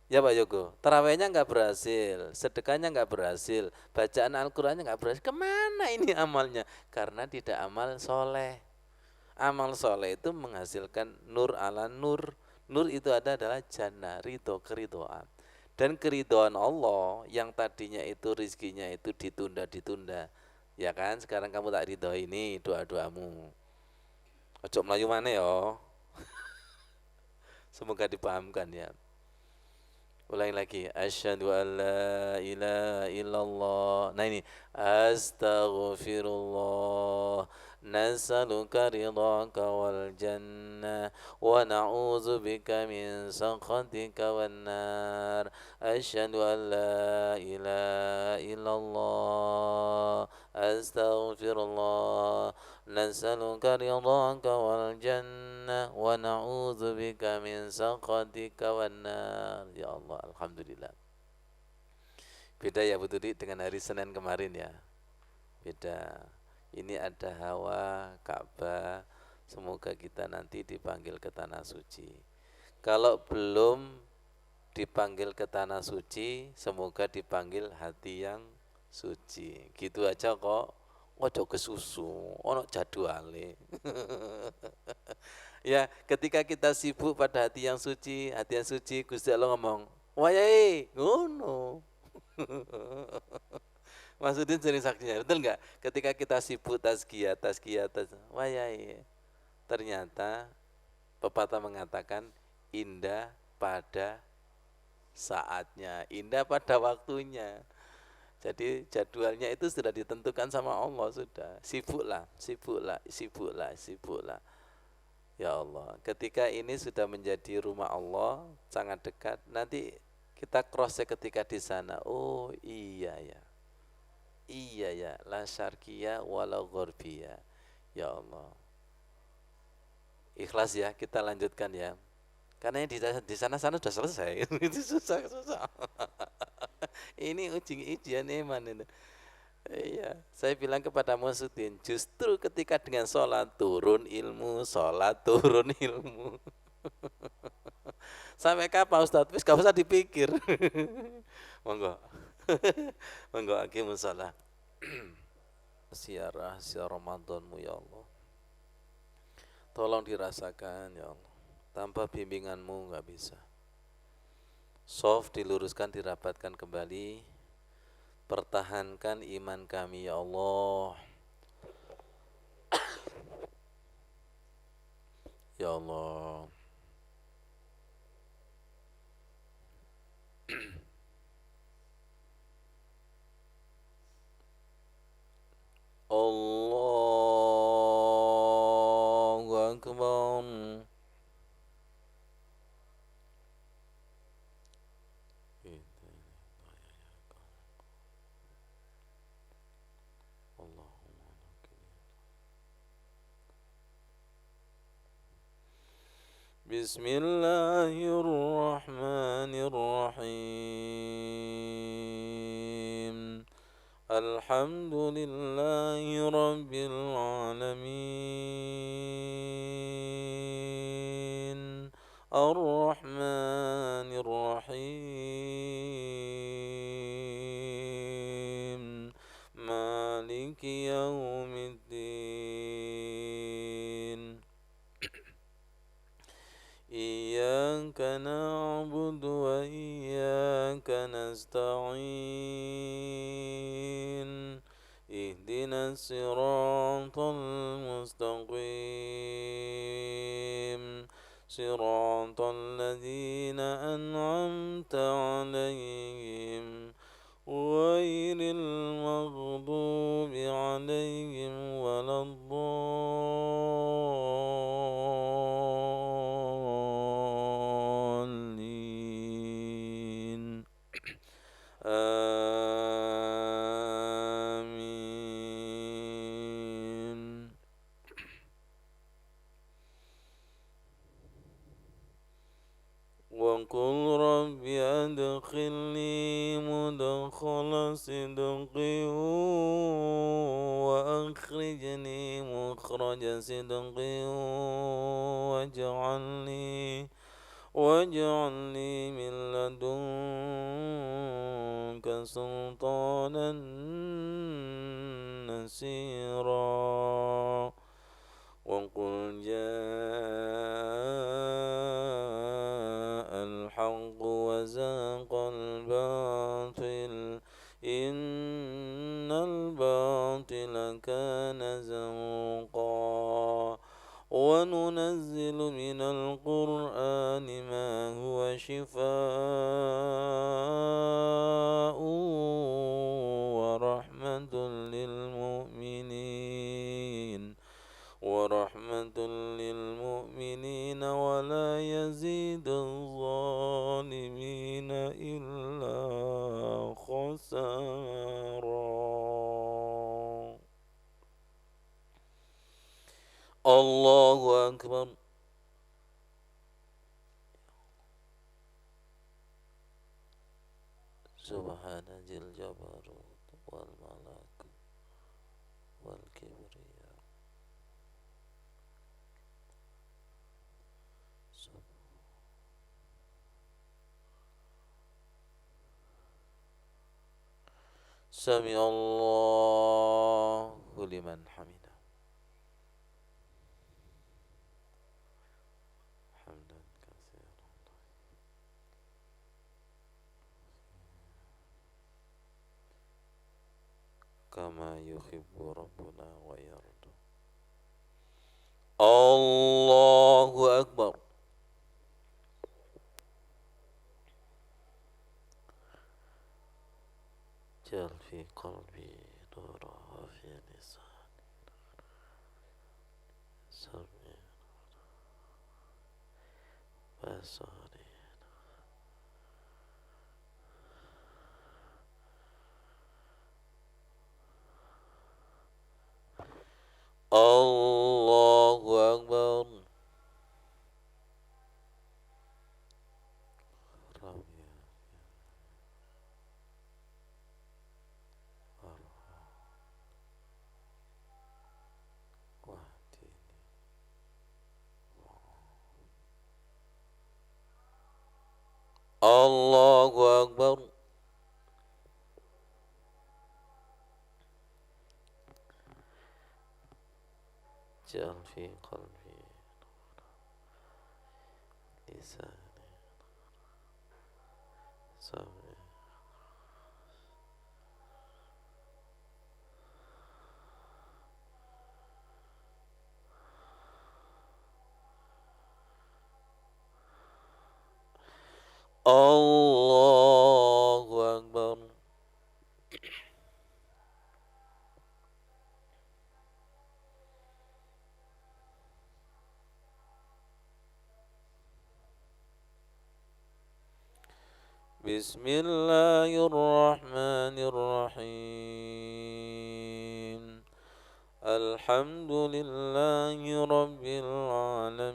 Ya Pak Yogo, terawihnya nggak berhasil, sedekahnya nggak berhasil, bacaan Al-Qurannya nggak berhasil. Kemana ini amalnya? Karena tidak amal soleh. Amal soleh itu menghasilkan nur ala nur. Nur itu adalah jannah, ridho, keridhoan. Dan keridhoan Allah yang tadinya itu rizkinya itu ditunda. Ya kan, sekarang kamu tak ridho ini doa-doamu. Ojo melayu mana ya. Semoga dipahamkan ya. Ulangi lagi. Asyhadu an la ilaha illallah. Nah ini. Astaghfirullah. Nas'aluka ridhaka wal jannah. Wa na'udzu bika min sakhatika wan nar. Asyhadu an la ilaha illallah. Astaghfirullah. Nas'aluka ridhaka wal jannah wa na'udzu bika min sakhatika wan nar. Ya Allah, alhamdulillah. Beda ya Bu Tudi dengan hari Senin kemarin ya. Beda. Ini ada hawa Ka'bah. Semoga kita nanti dipanggil ke tanah suci. Kalau belum dipanggil ke tanah suci, semoga dipanggil hati yang suci. Gitu aja kok. Ojo kesusu, ono jadwale. Ya, ketika kita sibuk pada hati yang suci, Gusti Allah ngomong, "Wayahe, ngono." Maksudnya sering saksinya, betul enggak? Ketika kita sibuk tazkiyah, wayahe. Ternyata pepatah mengatakan indah pada saatnya, indah pada waktunya. Jadi jadwalnya itu sudah ditentukan sama Allah sudah. Sibuklah. Ya Allah, ketika ini sudah menjadi rumah Allah, sangat dekat. Nanti kita cross ketika di sana. Oh iya ya. Iya ya, la syarqiyah wala gharbiyah. Ya Allah. Ikhlas ya, kita lanjutkan ya. Karena di sana-sana sudah selesai. Itu susah. Ini ujian iman itu. Iya, saya bilang kepada Musudin, justru ketika dengan sholat turun ilmu. Sampai kapan Ustaz? Wis gak usah dipikir. Monggo. Monggo aqimus shalah. Siarah Ramadanmu ya Allah. Tolong dirasakan ya Allah. Tanpa bimbinganmu gak bisa. Soft diluruskan, dirapatkan kembali. Pertahankan iman kami ya Allah. Ya Allah. Allahu Akbar. بسم الله الرحمن الرحيم الحمد لله رب العالمين الرحمن الرحيم مالك يوم الدين إياك نعبد وإياك نستعين اهدنا الصراط المستقيم صراط الذين أنعمت عليهم غير المغضوب عليهم ولا الضالين آمين وقل رب أدخلني مدخل صدق وأخرجني مخرج صدق واجعلني من لدنك سلطانا نصيرا وقل جاء الحق وزهق الباطل إن الباطل كان زهوقا وننزل من القرآن ما هو شفاء ورحمة للمؤمنين ولا يزيد الظالمين إلا خسارا. الله أكبر. سبحان ذي الجبروت والملك والكبرياء. سمع الله لمن حمده. حمدا كثيرا كما يحب ربنا ويرضى. الله أكبر. جل في قلبي نورا في لساني سمعي بصري الله أكبر. ربي واهدني الله أكبر. جل في قلبي لساني سمعي الله أكبر. بسم الله الرحمن الرحيم الحمد لله رب العالمين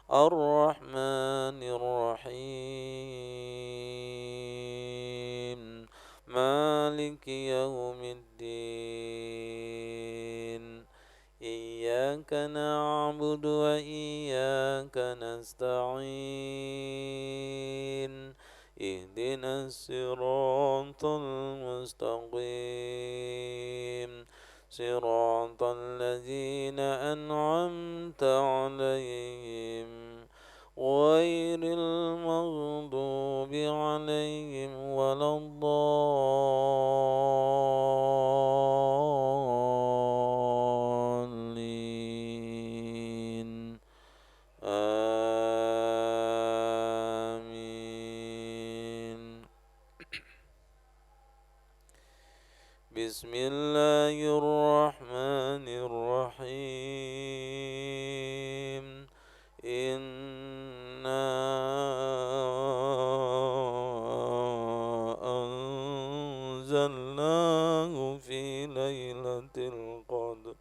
الرحمن الرحيم مالك يوم الدين إياك نعبد وإياك نستعين اهدنا الصراط المستقيم صراط الذين أنعمت عليهم غير المغضوب عليهم ولا الضالين آمين. بسم الله الرحمن الرحيم إنا أنزلناه في ليلة القدر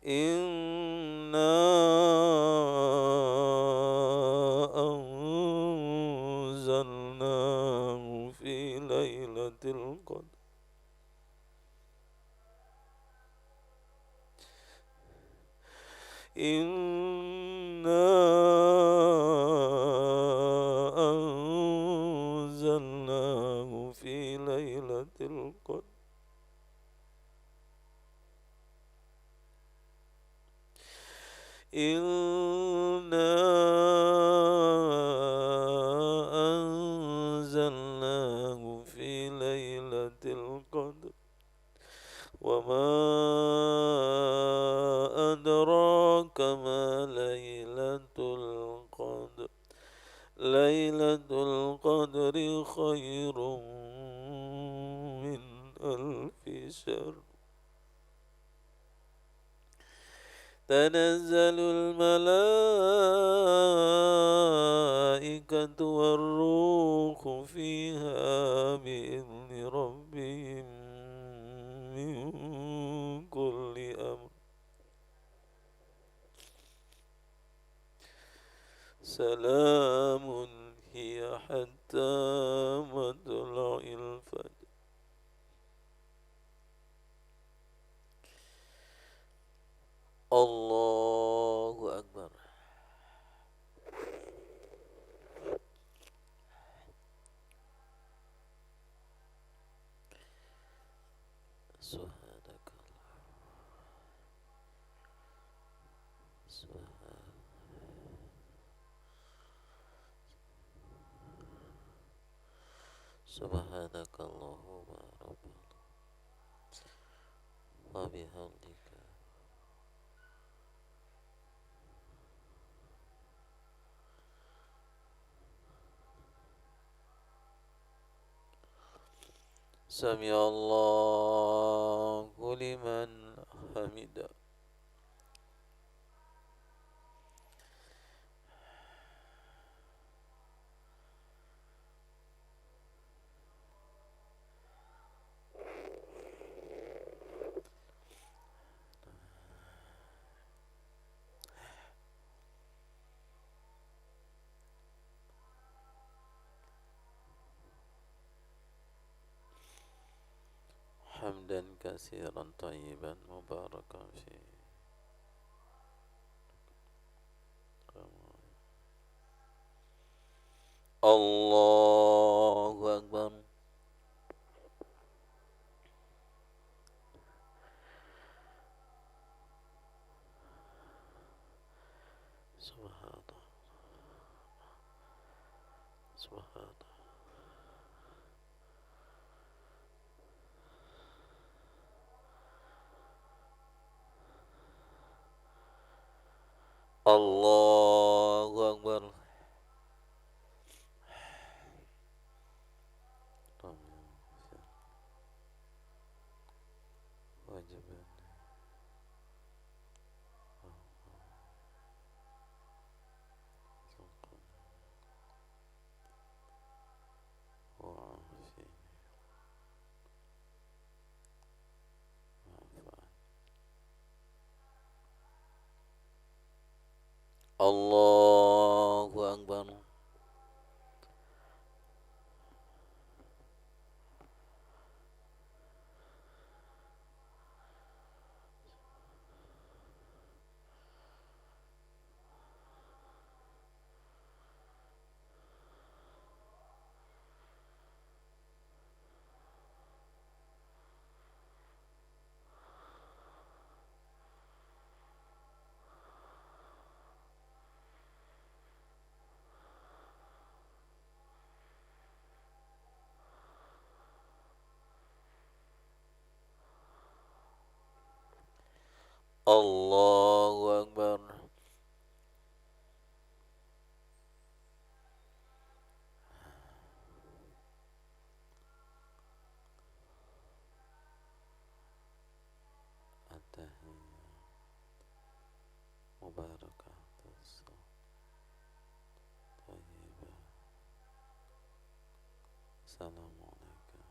إنا أنزلناه في ليلة القدر إنا أنزلناه في ليلة القدر إنا أنزلناه في ليلة القدر وما أدراك ما ليلة القدر ليلة القدر خير من ألف شهر تنزل الملائكة والروح فيها بإذن ربهم من كل أمر سلام هي حتى مطلع الفجر. Allahu Akbar. Subhanakallahumma rabbana wa bihamdika Sami Allahu liman hamida. Hamdan katsiran thayyiban mubarakan fi. Allahu Akbar. Subhanallah. Subhanallah. Allahu Akbar. Wajiban wa'afini wa'afani Allahu Akbar. Allahu Akbar. At-tahiyyah mubarakatuh thayyibah. Assalamualaikum.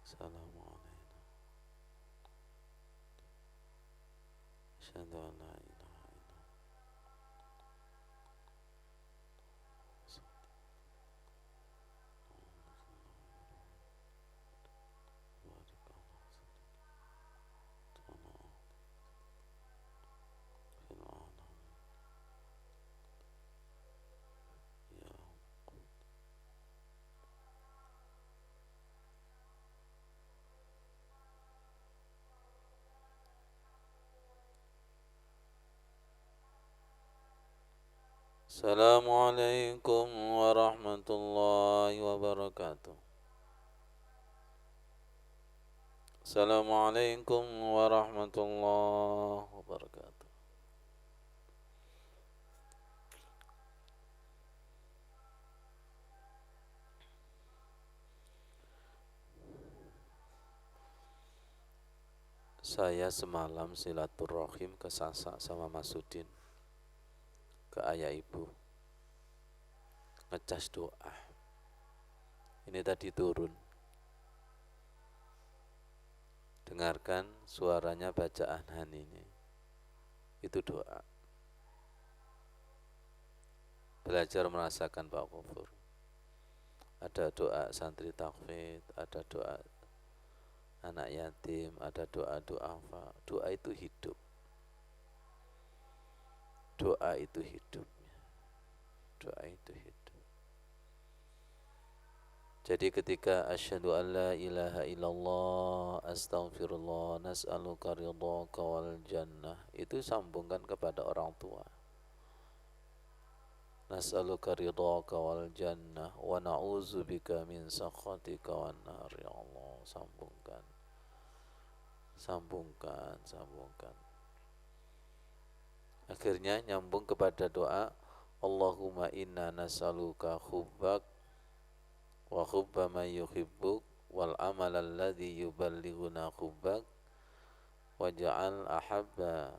Assalamualaikum. Asyhadu an la ilaha illallah. Assalamualaikum warahmatullahi wabarakatuh. Assalamualaikum warahmatullahi wabarakatuh. Saya semalam silaturahim ke Sasa sama Mas Sudin, ke ayah ibu, ngecas doa. Ini tadi turun, dengarkan suaranya bacaan Han ini, itu doa. Belajar merasakan Pak Kufur. Ada doa santri takfid, ada doa anak yatim, ada doa duafa. Doa itu hidup. Doa itu hidupnya. Doa itu hidup. Jadi ketika asyhadu an la ilaha illallah astaghfirullah nas'aluka ridhaka wal jannah, itu sambungkan kepada orang tua. Nas'aluka ridhaka wal jannah wa na'udzubika min sakhatika wan nar, ya Allah. Sambungkan. Sambungkan, sambungkan. Akhirnya nyambung kepada doa Allahumma inna nas'aluka hubbak wa hubba man yuhibbuk wal amal alladhi yuballighuna hubbak waj'al ahabba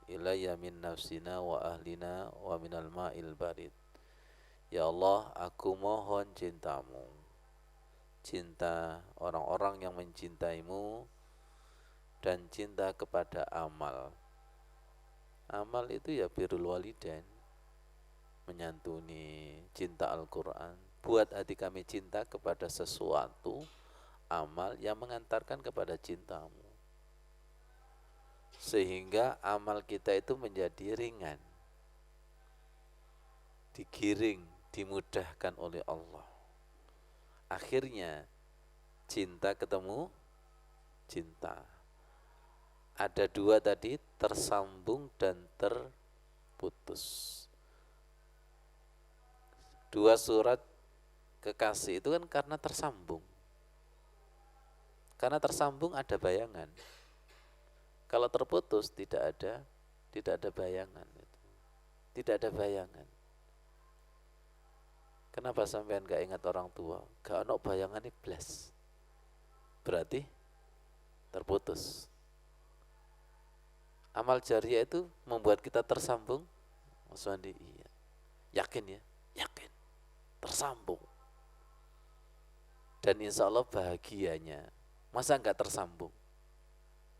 ilayya min nafsina wa ahlina wa minal ma'il barid. Ya Allah, aku mohon cintamu, cinta orang-orang yang mencintaimu, dan cinta kepada amal. Amal itu ya birrul walidain, menyantuni, cinta Al-Quran. Buat hati kami cinta kepada sesuatu amal yang mengantarkan kepada cintamu, sehingga amal kita itu menjadi ringan, digiring, dimudahkan oleh Allah. Akhirnya cinta ketemu cinta. Ada dua tadi, tersambung dan terputus. Dua surat kekasih itu kan karena tersambung. Karena tersambung ada bayangan. Kalau terputus tidak ada bayangan. Tidak ada bayangan. Kenapa sampean gak ingat orang tua? Gak ada bayangan ini blas. Berarti terputus. Amal jariah itu membuat kita tersambung. Mas Wandi, iya. Yakin ya? Yakin. Tersambung. Dan insya Allah bahagianya. Masa enggak tersambung?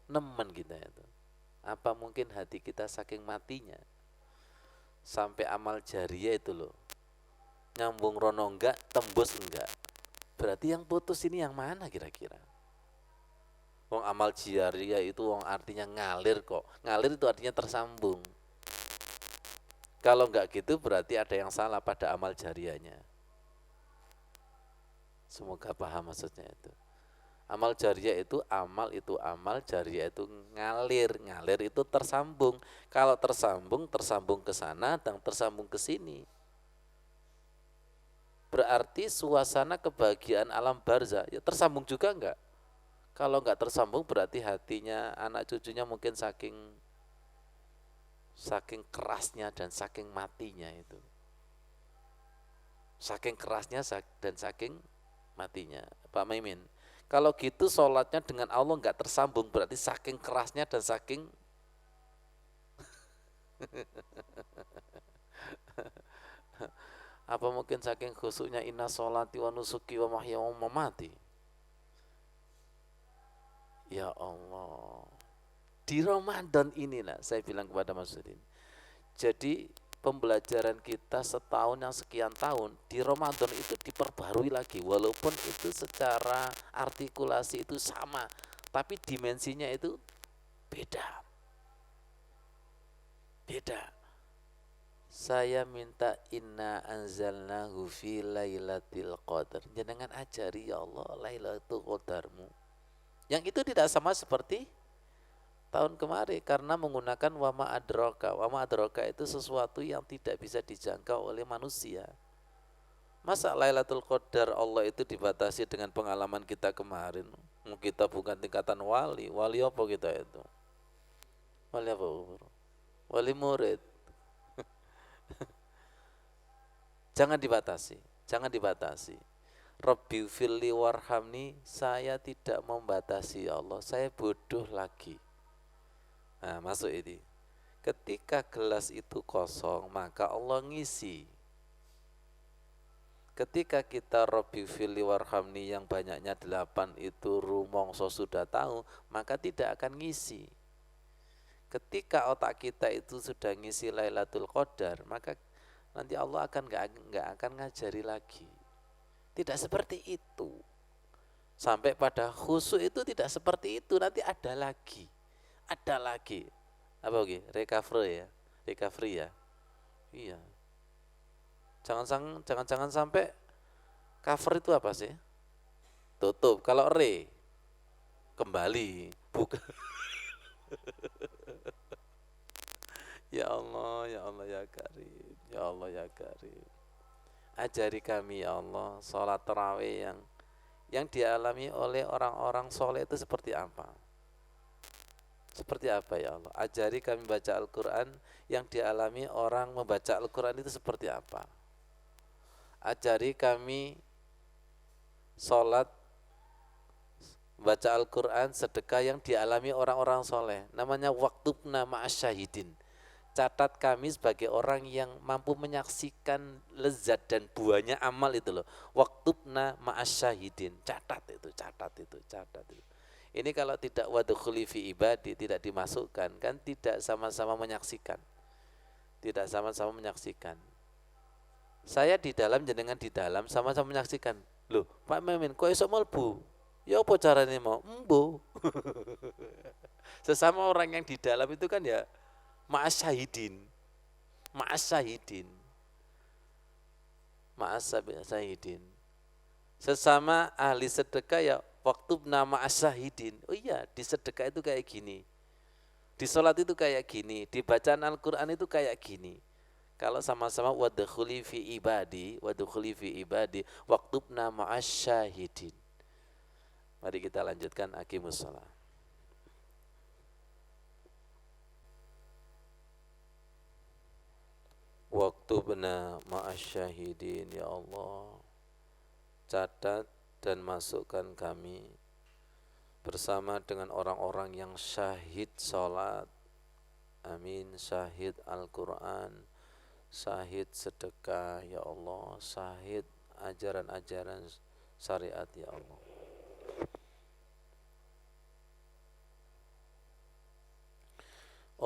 Nemen kita itu. Apa mungkin hati kita saking matinya sampai amal jariah itu loh, nyambung rono enggak, tembus enggak. Berarti yang putus ini yang mana kira-kira? Wong amal jariah itu wong artinya ngalir kok. Ngalir itu artinya tersambung. Kalau enggak gitu berarti ada yang salah pada amal jariahnya. Semoga paham maksudnya itu. Amal jariah itu amal jariah itu ngalir. Ngalir itu tersambung. Kalau tersambung ke sana dan tersambung ke sini. Berarti suasana kebahagiaan alam barzah ya tersambung juga enggak? Kalau enggak tersambung berarti hatinya anak cucunya mungkin saking kerasnya dan saking matinya itu. Saking kerasnya dan saking matinya. Pak Maimin, kalau gitu sholatnya dengan Allah enggak tersambung berarti saking kerasnya dan saking apa mungkin saking khusyuknya inna sholati wa nusuki wa mahya wa mamati. Ya Allah. Di Ramadan inilah saya bilang kepada Mas Udin. Jadi pembelajaran kita setahun yang sekian tahun di Ramadan itu diperbarui lagi walaupun itu secara artikulasi itu sama tapi dimensinya itu beda. Saya minta inna anzalnahu fi lailatul qadar. Jangan ajari ya Allah lailatul qadarmu. Yang itu tidak sama seperti tahun kemarin karena menggunakan wama adroka. Wama adroka itu sesuatu yang tidak bisa dijangkau oleh manusia. Masa Lailatul Qadar Allah itu dibatasi dengan pengalaman kita kemarin? Kita bukan tingkatan wali. Wali apa kita itu? Wali apa? Wali murid. Jangan dibatasi. Rabbi firli warhamni, saya tidak membatasi ya Allah, saya bodoh lagi. Nah, masuk ini. Ketika gelas itu kosong, maka Allah ngisi. Ketika kita Rabbi firli warhamni yang banyaknya 8 itu rumongso sudah tahu, maka tidak akan ngisi. Ketika otak kita itu sudah ngisi Lailatul Qadar, maka nanti Allah akan nggak akan ngajari lagi. Tidak seperti itu. Sampai pada khusyuk itu tidak seperti itu. Nanti ada lagi. Apa lagi? Recovery ya. Iya. Jangan sampai cover itu apa sih? Tutup. Kalau kembali. Bukan. Ya Allah ya Karim. Ya Allah ya Karim. Ajari kami ya Allah sholat tarawih yang dialami oleh orang-orang soleh itu seperti apa? Seperti apa ya Allah? Ajari kami baca Al-Quran yang dialami orang membaca Al-Quran itu seperti apa? Ajari kami sholat baca Al-Quran sedekah yang dialami orang-orang soleh. Namanya waktubna ma'asyahidin. Catat kami sebagai orang yang mampu menyaksikan lezat dan buahnya amal itu loh. Waktubna ma'asyahidin. Catat itu. Ini kalau tidak wadkhuli fi ibadi, tidak dimasukkan, kan tidak sama-sama menyaksikan. Saya di dalam, jenengan di dalam, sama-sama menyaksikan. Loh, Pak Memin, kok iso mlebu? Ya apa caranya mau? Embo. Sesama orang yang di dalam itu kan ya ma'as syahidin. Sesama ahli sedekah ya waktu nama asyahidin. Oh iya, di sedekah itu kayak gini. Di sholat itu kayak gini, di bacaan Al-Quran itu kayak gini. Kalau sama-sama wadkhuli fi ibadi, waktubna ma'asyahidin. Mari kita lanjutkan aqimus shalah. Waktubna ma'asyahidin ya Allah. Catat dan masukkan kami bersama dengan orang-orang yang syahid sholat, amin, syahid Al-Quran, syahid sedekah ya Allah, syahid ajaran-ajaran syariat ya Allah.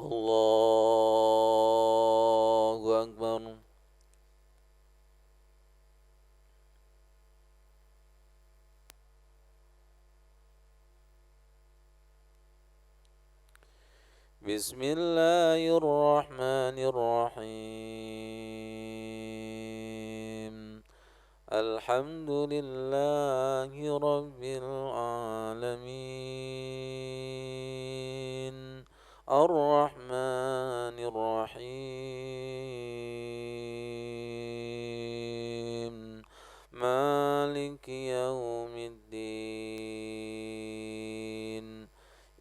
Allahu Akbar. Bismillahirrahmanirrahim. Alhamdulillahi Rabbil Alamin. Ar-Rahmanir Rahim. Maliki Yaumiddin.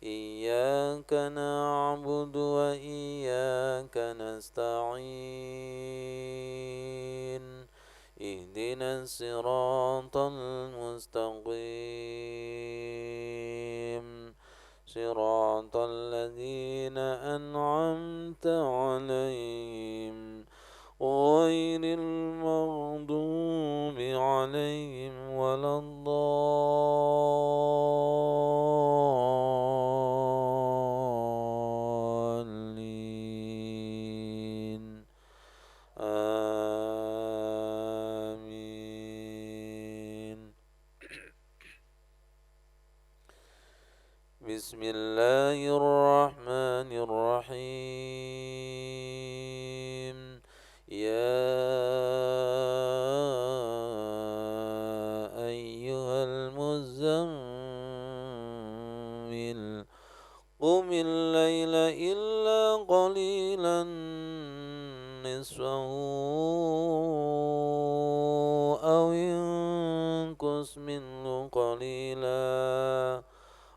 Iyyaka na'budu wa iyyaka nasta'in. اهدنا الصراط المستقيم صراط الذين أنعمت عليهم غير المغضوب عليهم ولا الضالين آمين. بسم الله الرحمن الرحيم. يا أيها المزمل قم الليل إلا قليلا نصفه أو انقص منه قليلا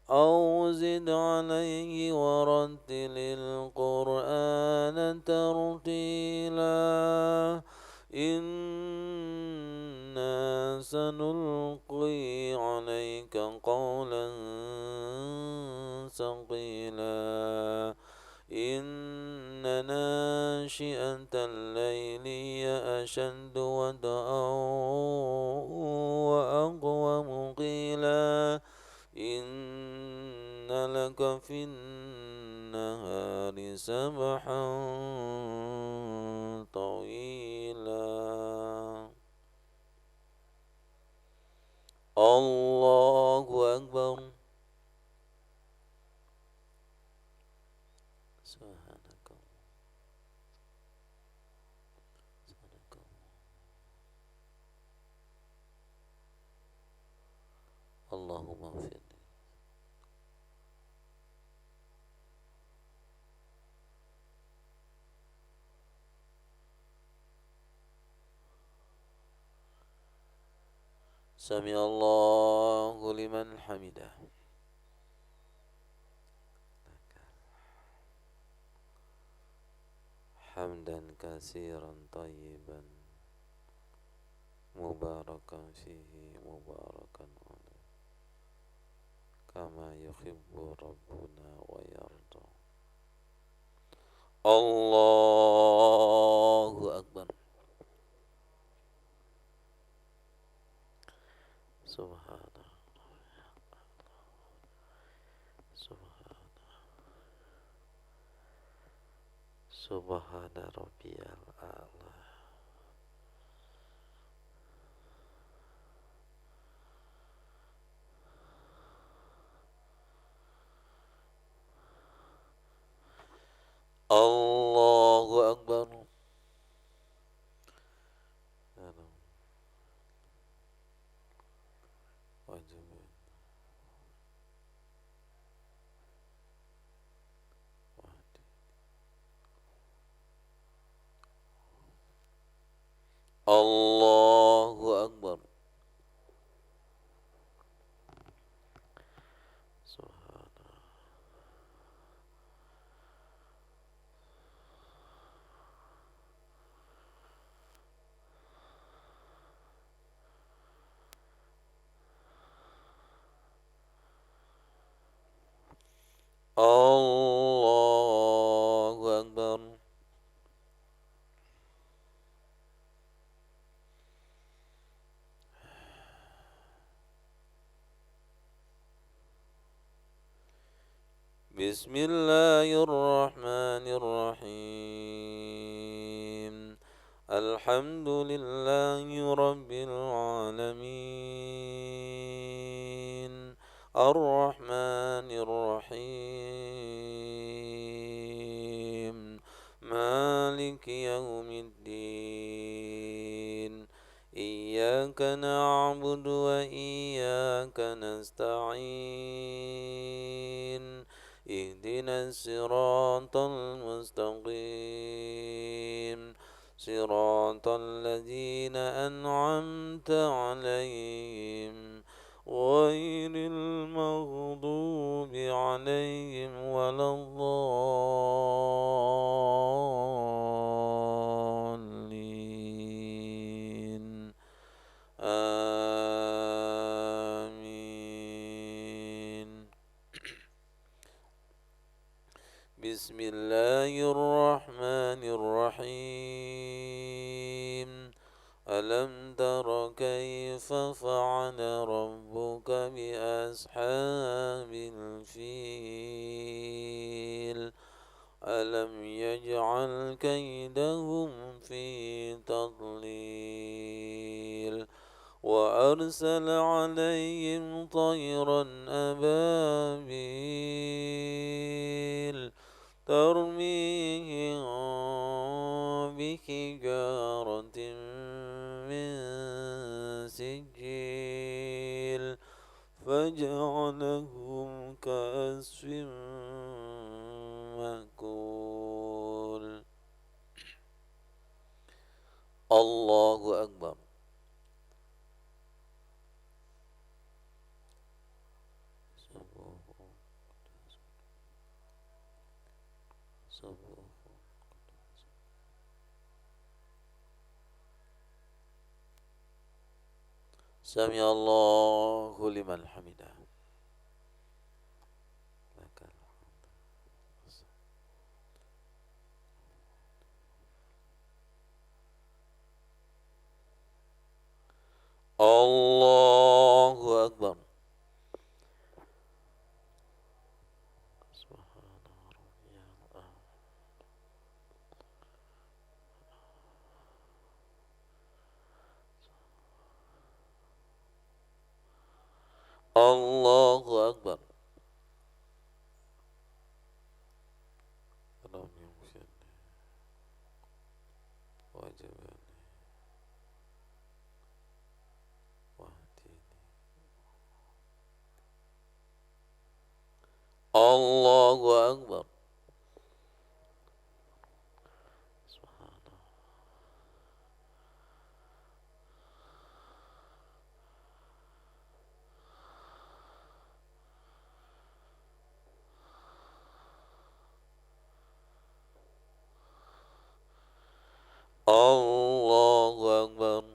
أو زد عليه ورتل القرآن ترتيلا إنا سنلقي عليك قولا ثقيلا إن ناشئة الليل هي أشد وطئا وأقوم قيلا إن لك في النهار سبحا طويلا. الله أكبر. سبحانك اللهم اغفر لي. سمع الله لمن حمده. حمدا كثيرا طيبا مباركا فيه مباركا عليه كما يحب ربنا ويرضى. الله أكبر. سبحان Subhana rabbiyal a'la. Allahu Akbar. Allahu Akbar. Allahu Akbar. بسم الله الرحمن الرحيم الحمد لله رب العالمين الرحمن الرحيم مالك يوم الدين إياك نعبد وإياك نستعين اهدنا الصراط المستقيم صراط الذين أنعمت عليهم غير المغضوب عليهم ولا الضالين آمين. بسم الله الرحمن الرحيم ألم تر كيف فعل ربك بأصحاب الفيل ألم يجعل كيدهم في تضليل وأرسل عليهم طيرا أبابيل ترميهم بحجارة من سجيل فجعلهم كعصف مأكول. الله أكبر. Sami Allahu liman hamidah. Allahu Akbar. Allahu Akbar. Allahu Akbar. Allahu Akbar.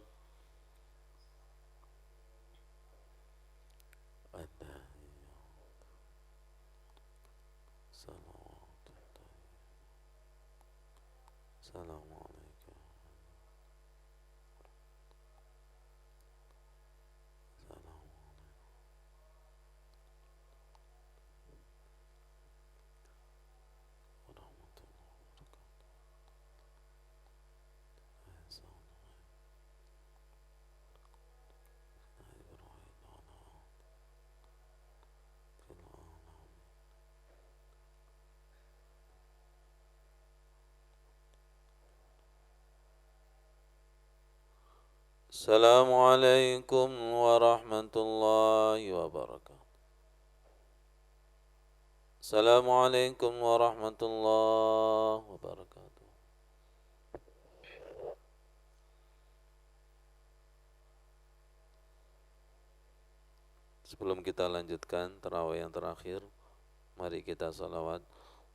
Assalamualaikum. Assalamualaikum warahmatullahi wabarakatuh. Assalamualaikum warahmatullahi wabarakatuh. Sebelum kita lanjutkan tarawih yang terakhir, mari kita salawat.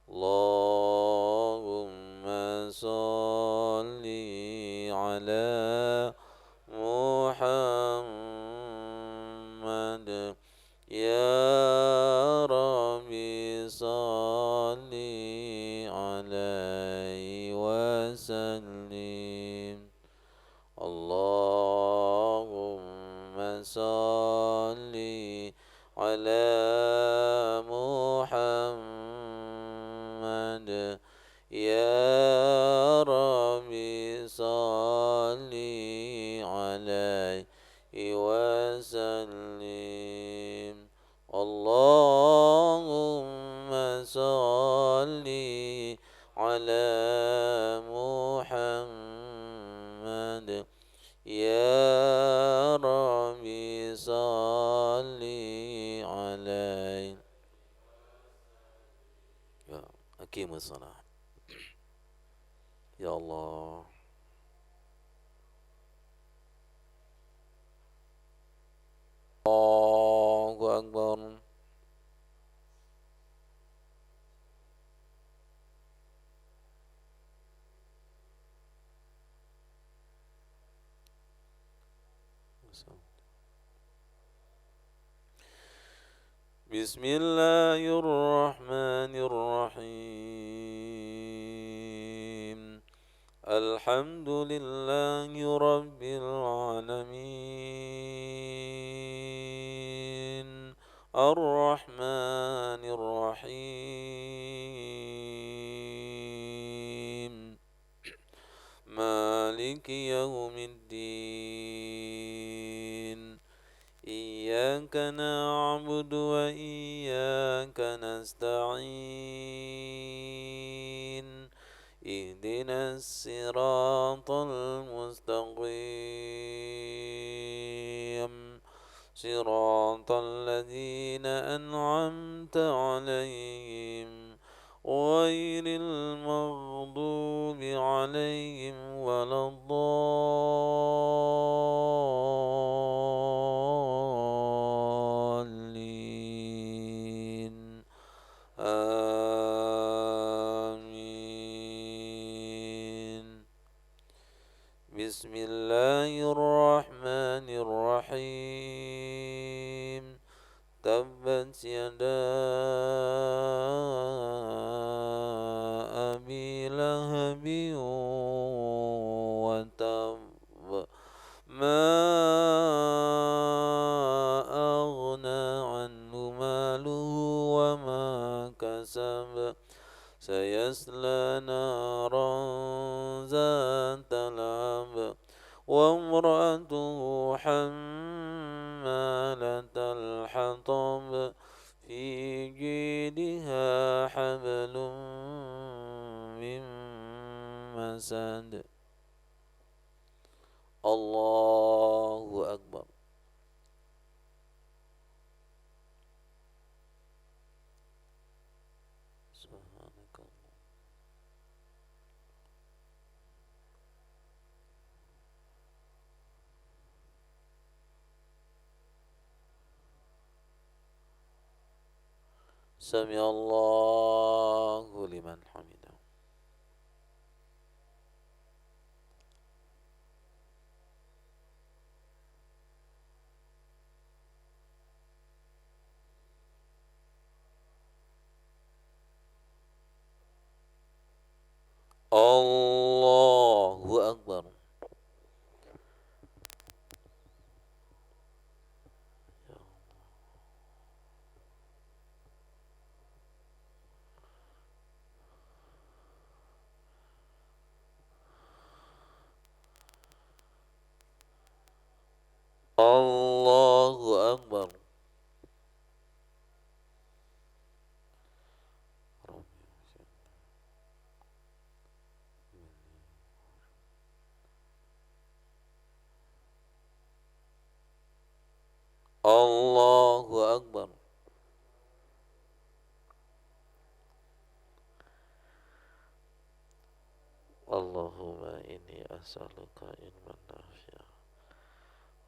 Allahumma sholli ala Muhammad ya Rabbi salli alaihi wasallim. Allahumma salli ala Muhammad يا ربي صل عليه وسلم اللهم صل على محمد يا ربي صل عليه. Ya, aqimus salat. Ya Allah. Allahu Akbar. Bismillahirrahmanirrahim. Alhamdulillahi Rabbil Alamin. Ar-Rahmanir Rahim. Maliki Yawmiddin. Iyyaka na'budu wa iyyaka nasta'in. Ihdinas siratal mustaqim. Siratal ladzina an'amta 'alaihim ghairil maghdubi 'alaihim waladdallin. Amin. Bismillahirrahmanirrahim. Tabbat yada abi lahabi wa tab. Ma aghna anhu maluhu wa ma kasab. Sayasla naran zata lahab wa imra'atuhu hammalatal hatab fi jidha hablum min masad. Allahu Akbar. Subhanakallah. Sami Allahu liman hamidah. Allahu Akbar. Allahu Akbar. Allahu Akbar. Allahumma inni as'aluka ilman nafi'a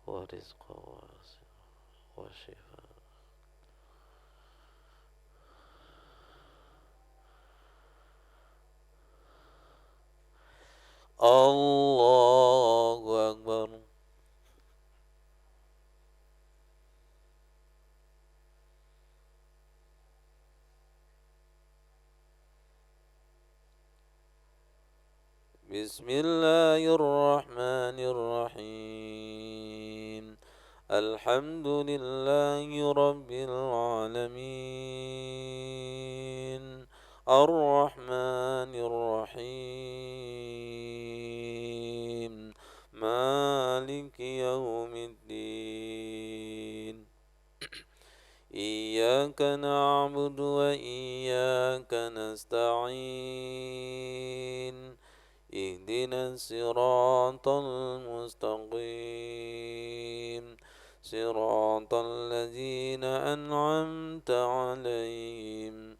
wa rizqan wasi'a wa shifa. Allahu Akbar. Bismillahirrahmanirrahim. Alhamdulillahi Rabbil Alamin. الرحمن الرحيم مالك يوم الدين إياك نعبد وإياك نستعين اهدنا الصراط المستقيم صراط الذين أنعمت عليهم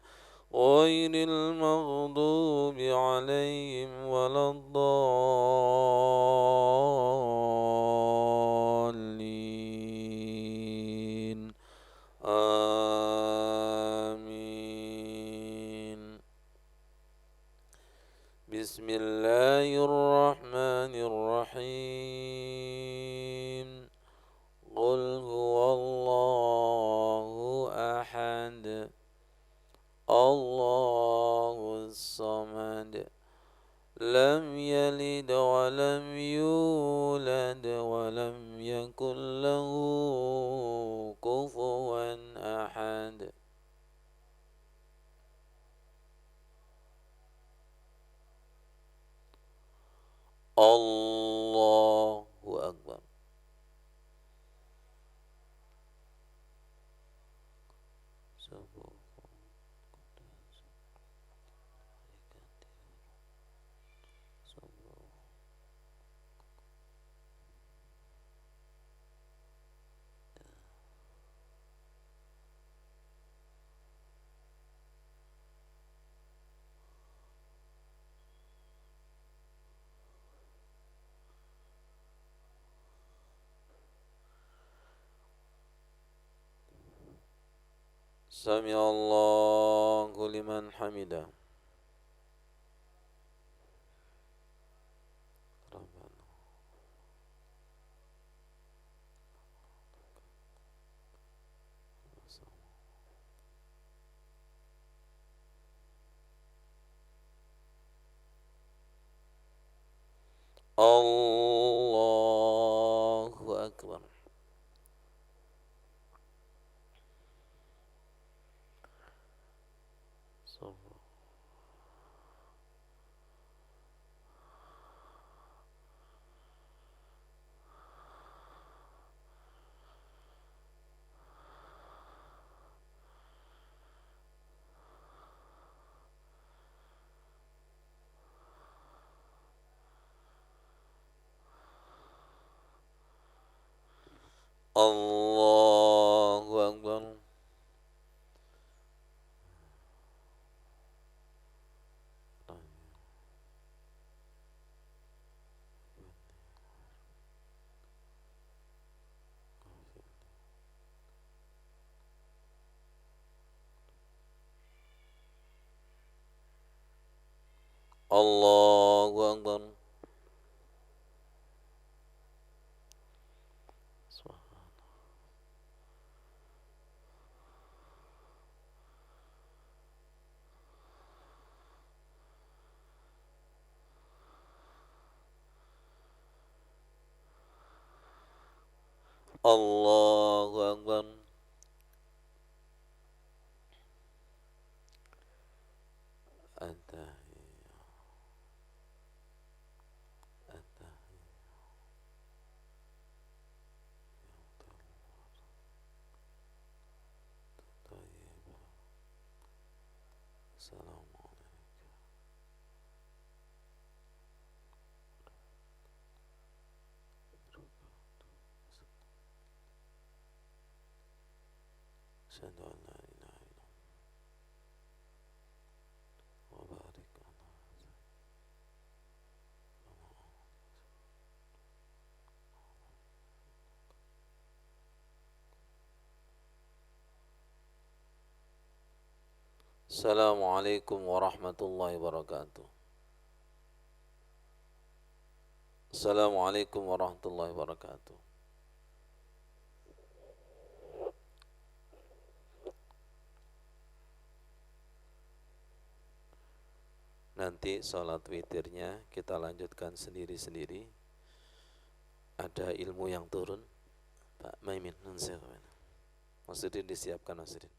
غير المغضوب عليهم ولا الضالين آمين. بسم الله الرحمن الرحيم قل هو الله أحد الله الصمد لم يلد ولم يولد ولم يكن له كفوا أحد. Allahu Akbar. Sami Allahu liman hamidah. Allahu Akbar. Allahu Akbar. Allahu Akbar. Allahu Akbar. أشهد أن لا إله إلا الله وبارك على السلام عليكم ورحمة الله وبركاته. السلام عليكم ورحمة الله وبركاته. Nanti sholat witirnya kita lanjutkan sendiri-sendiri. Ada ilmu yang turun. Pak Maimin, Masjidin disiapkan Masjidin.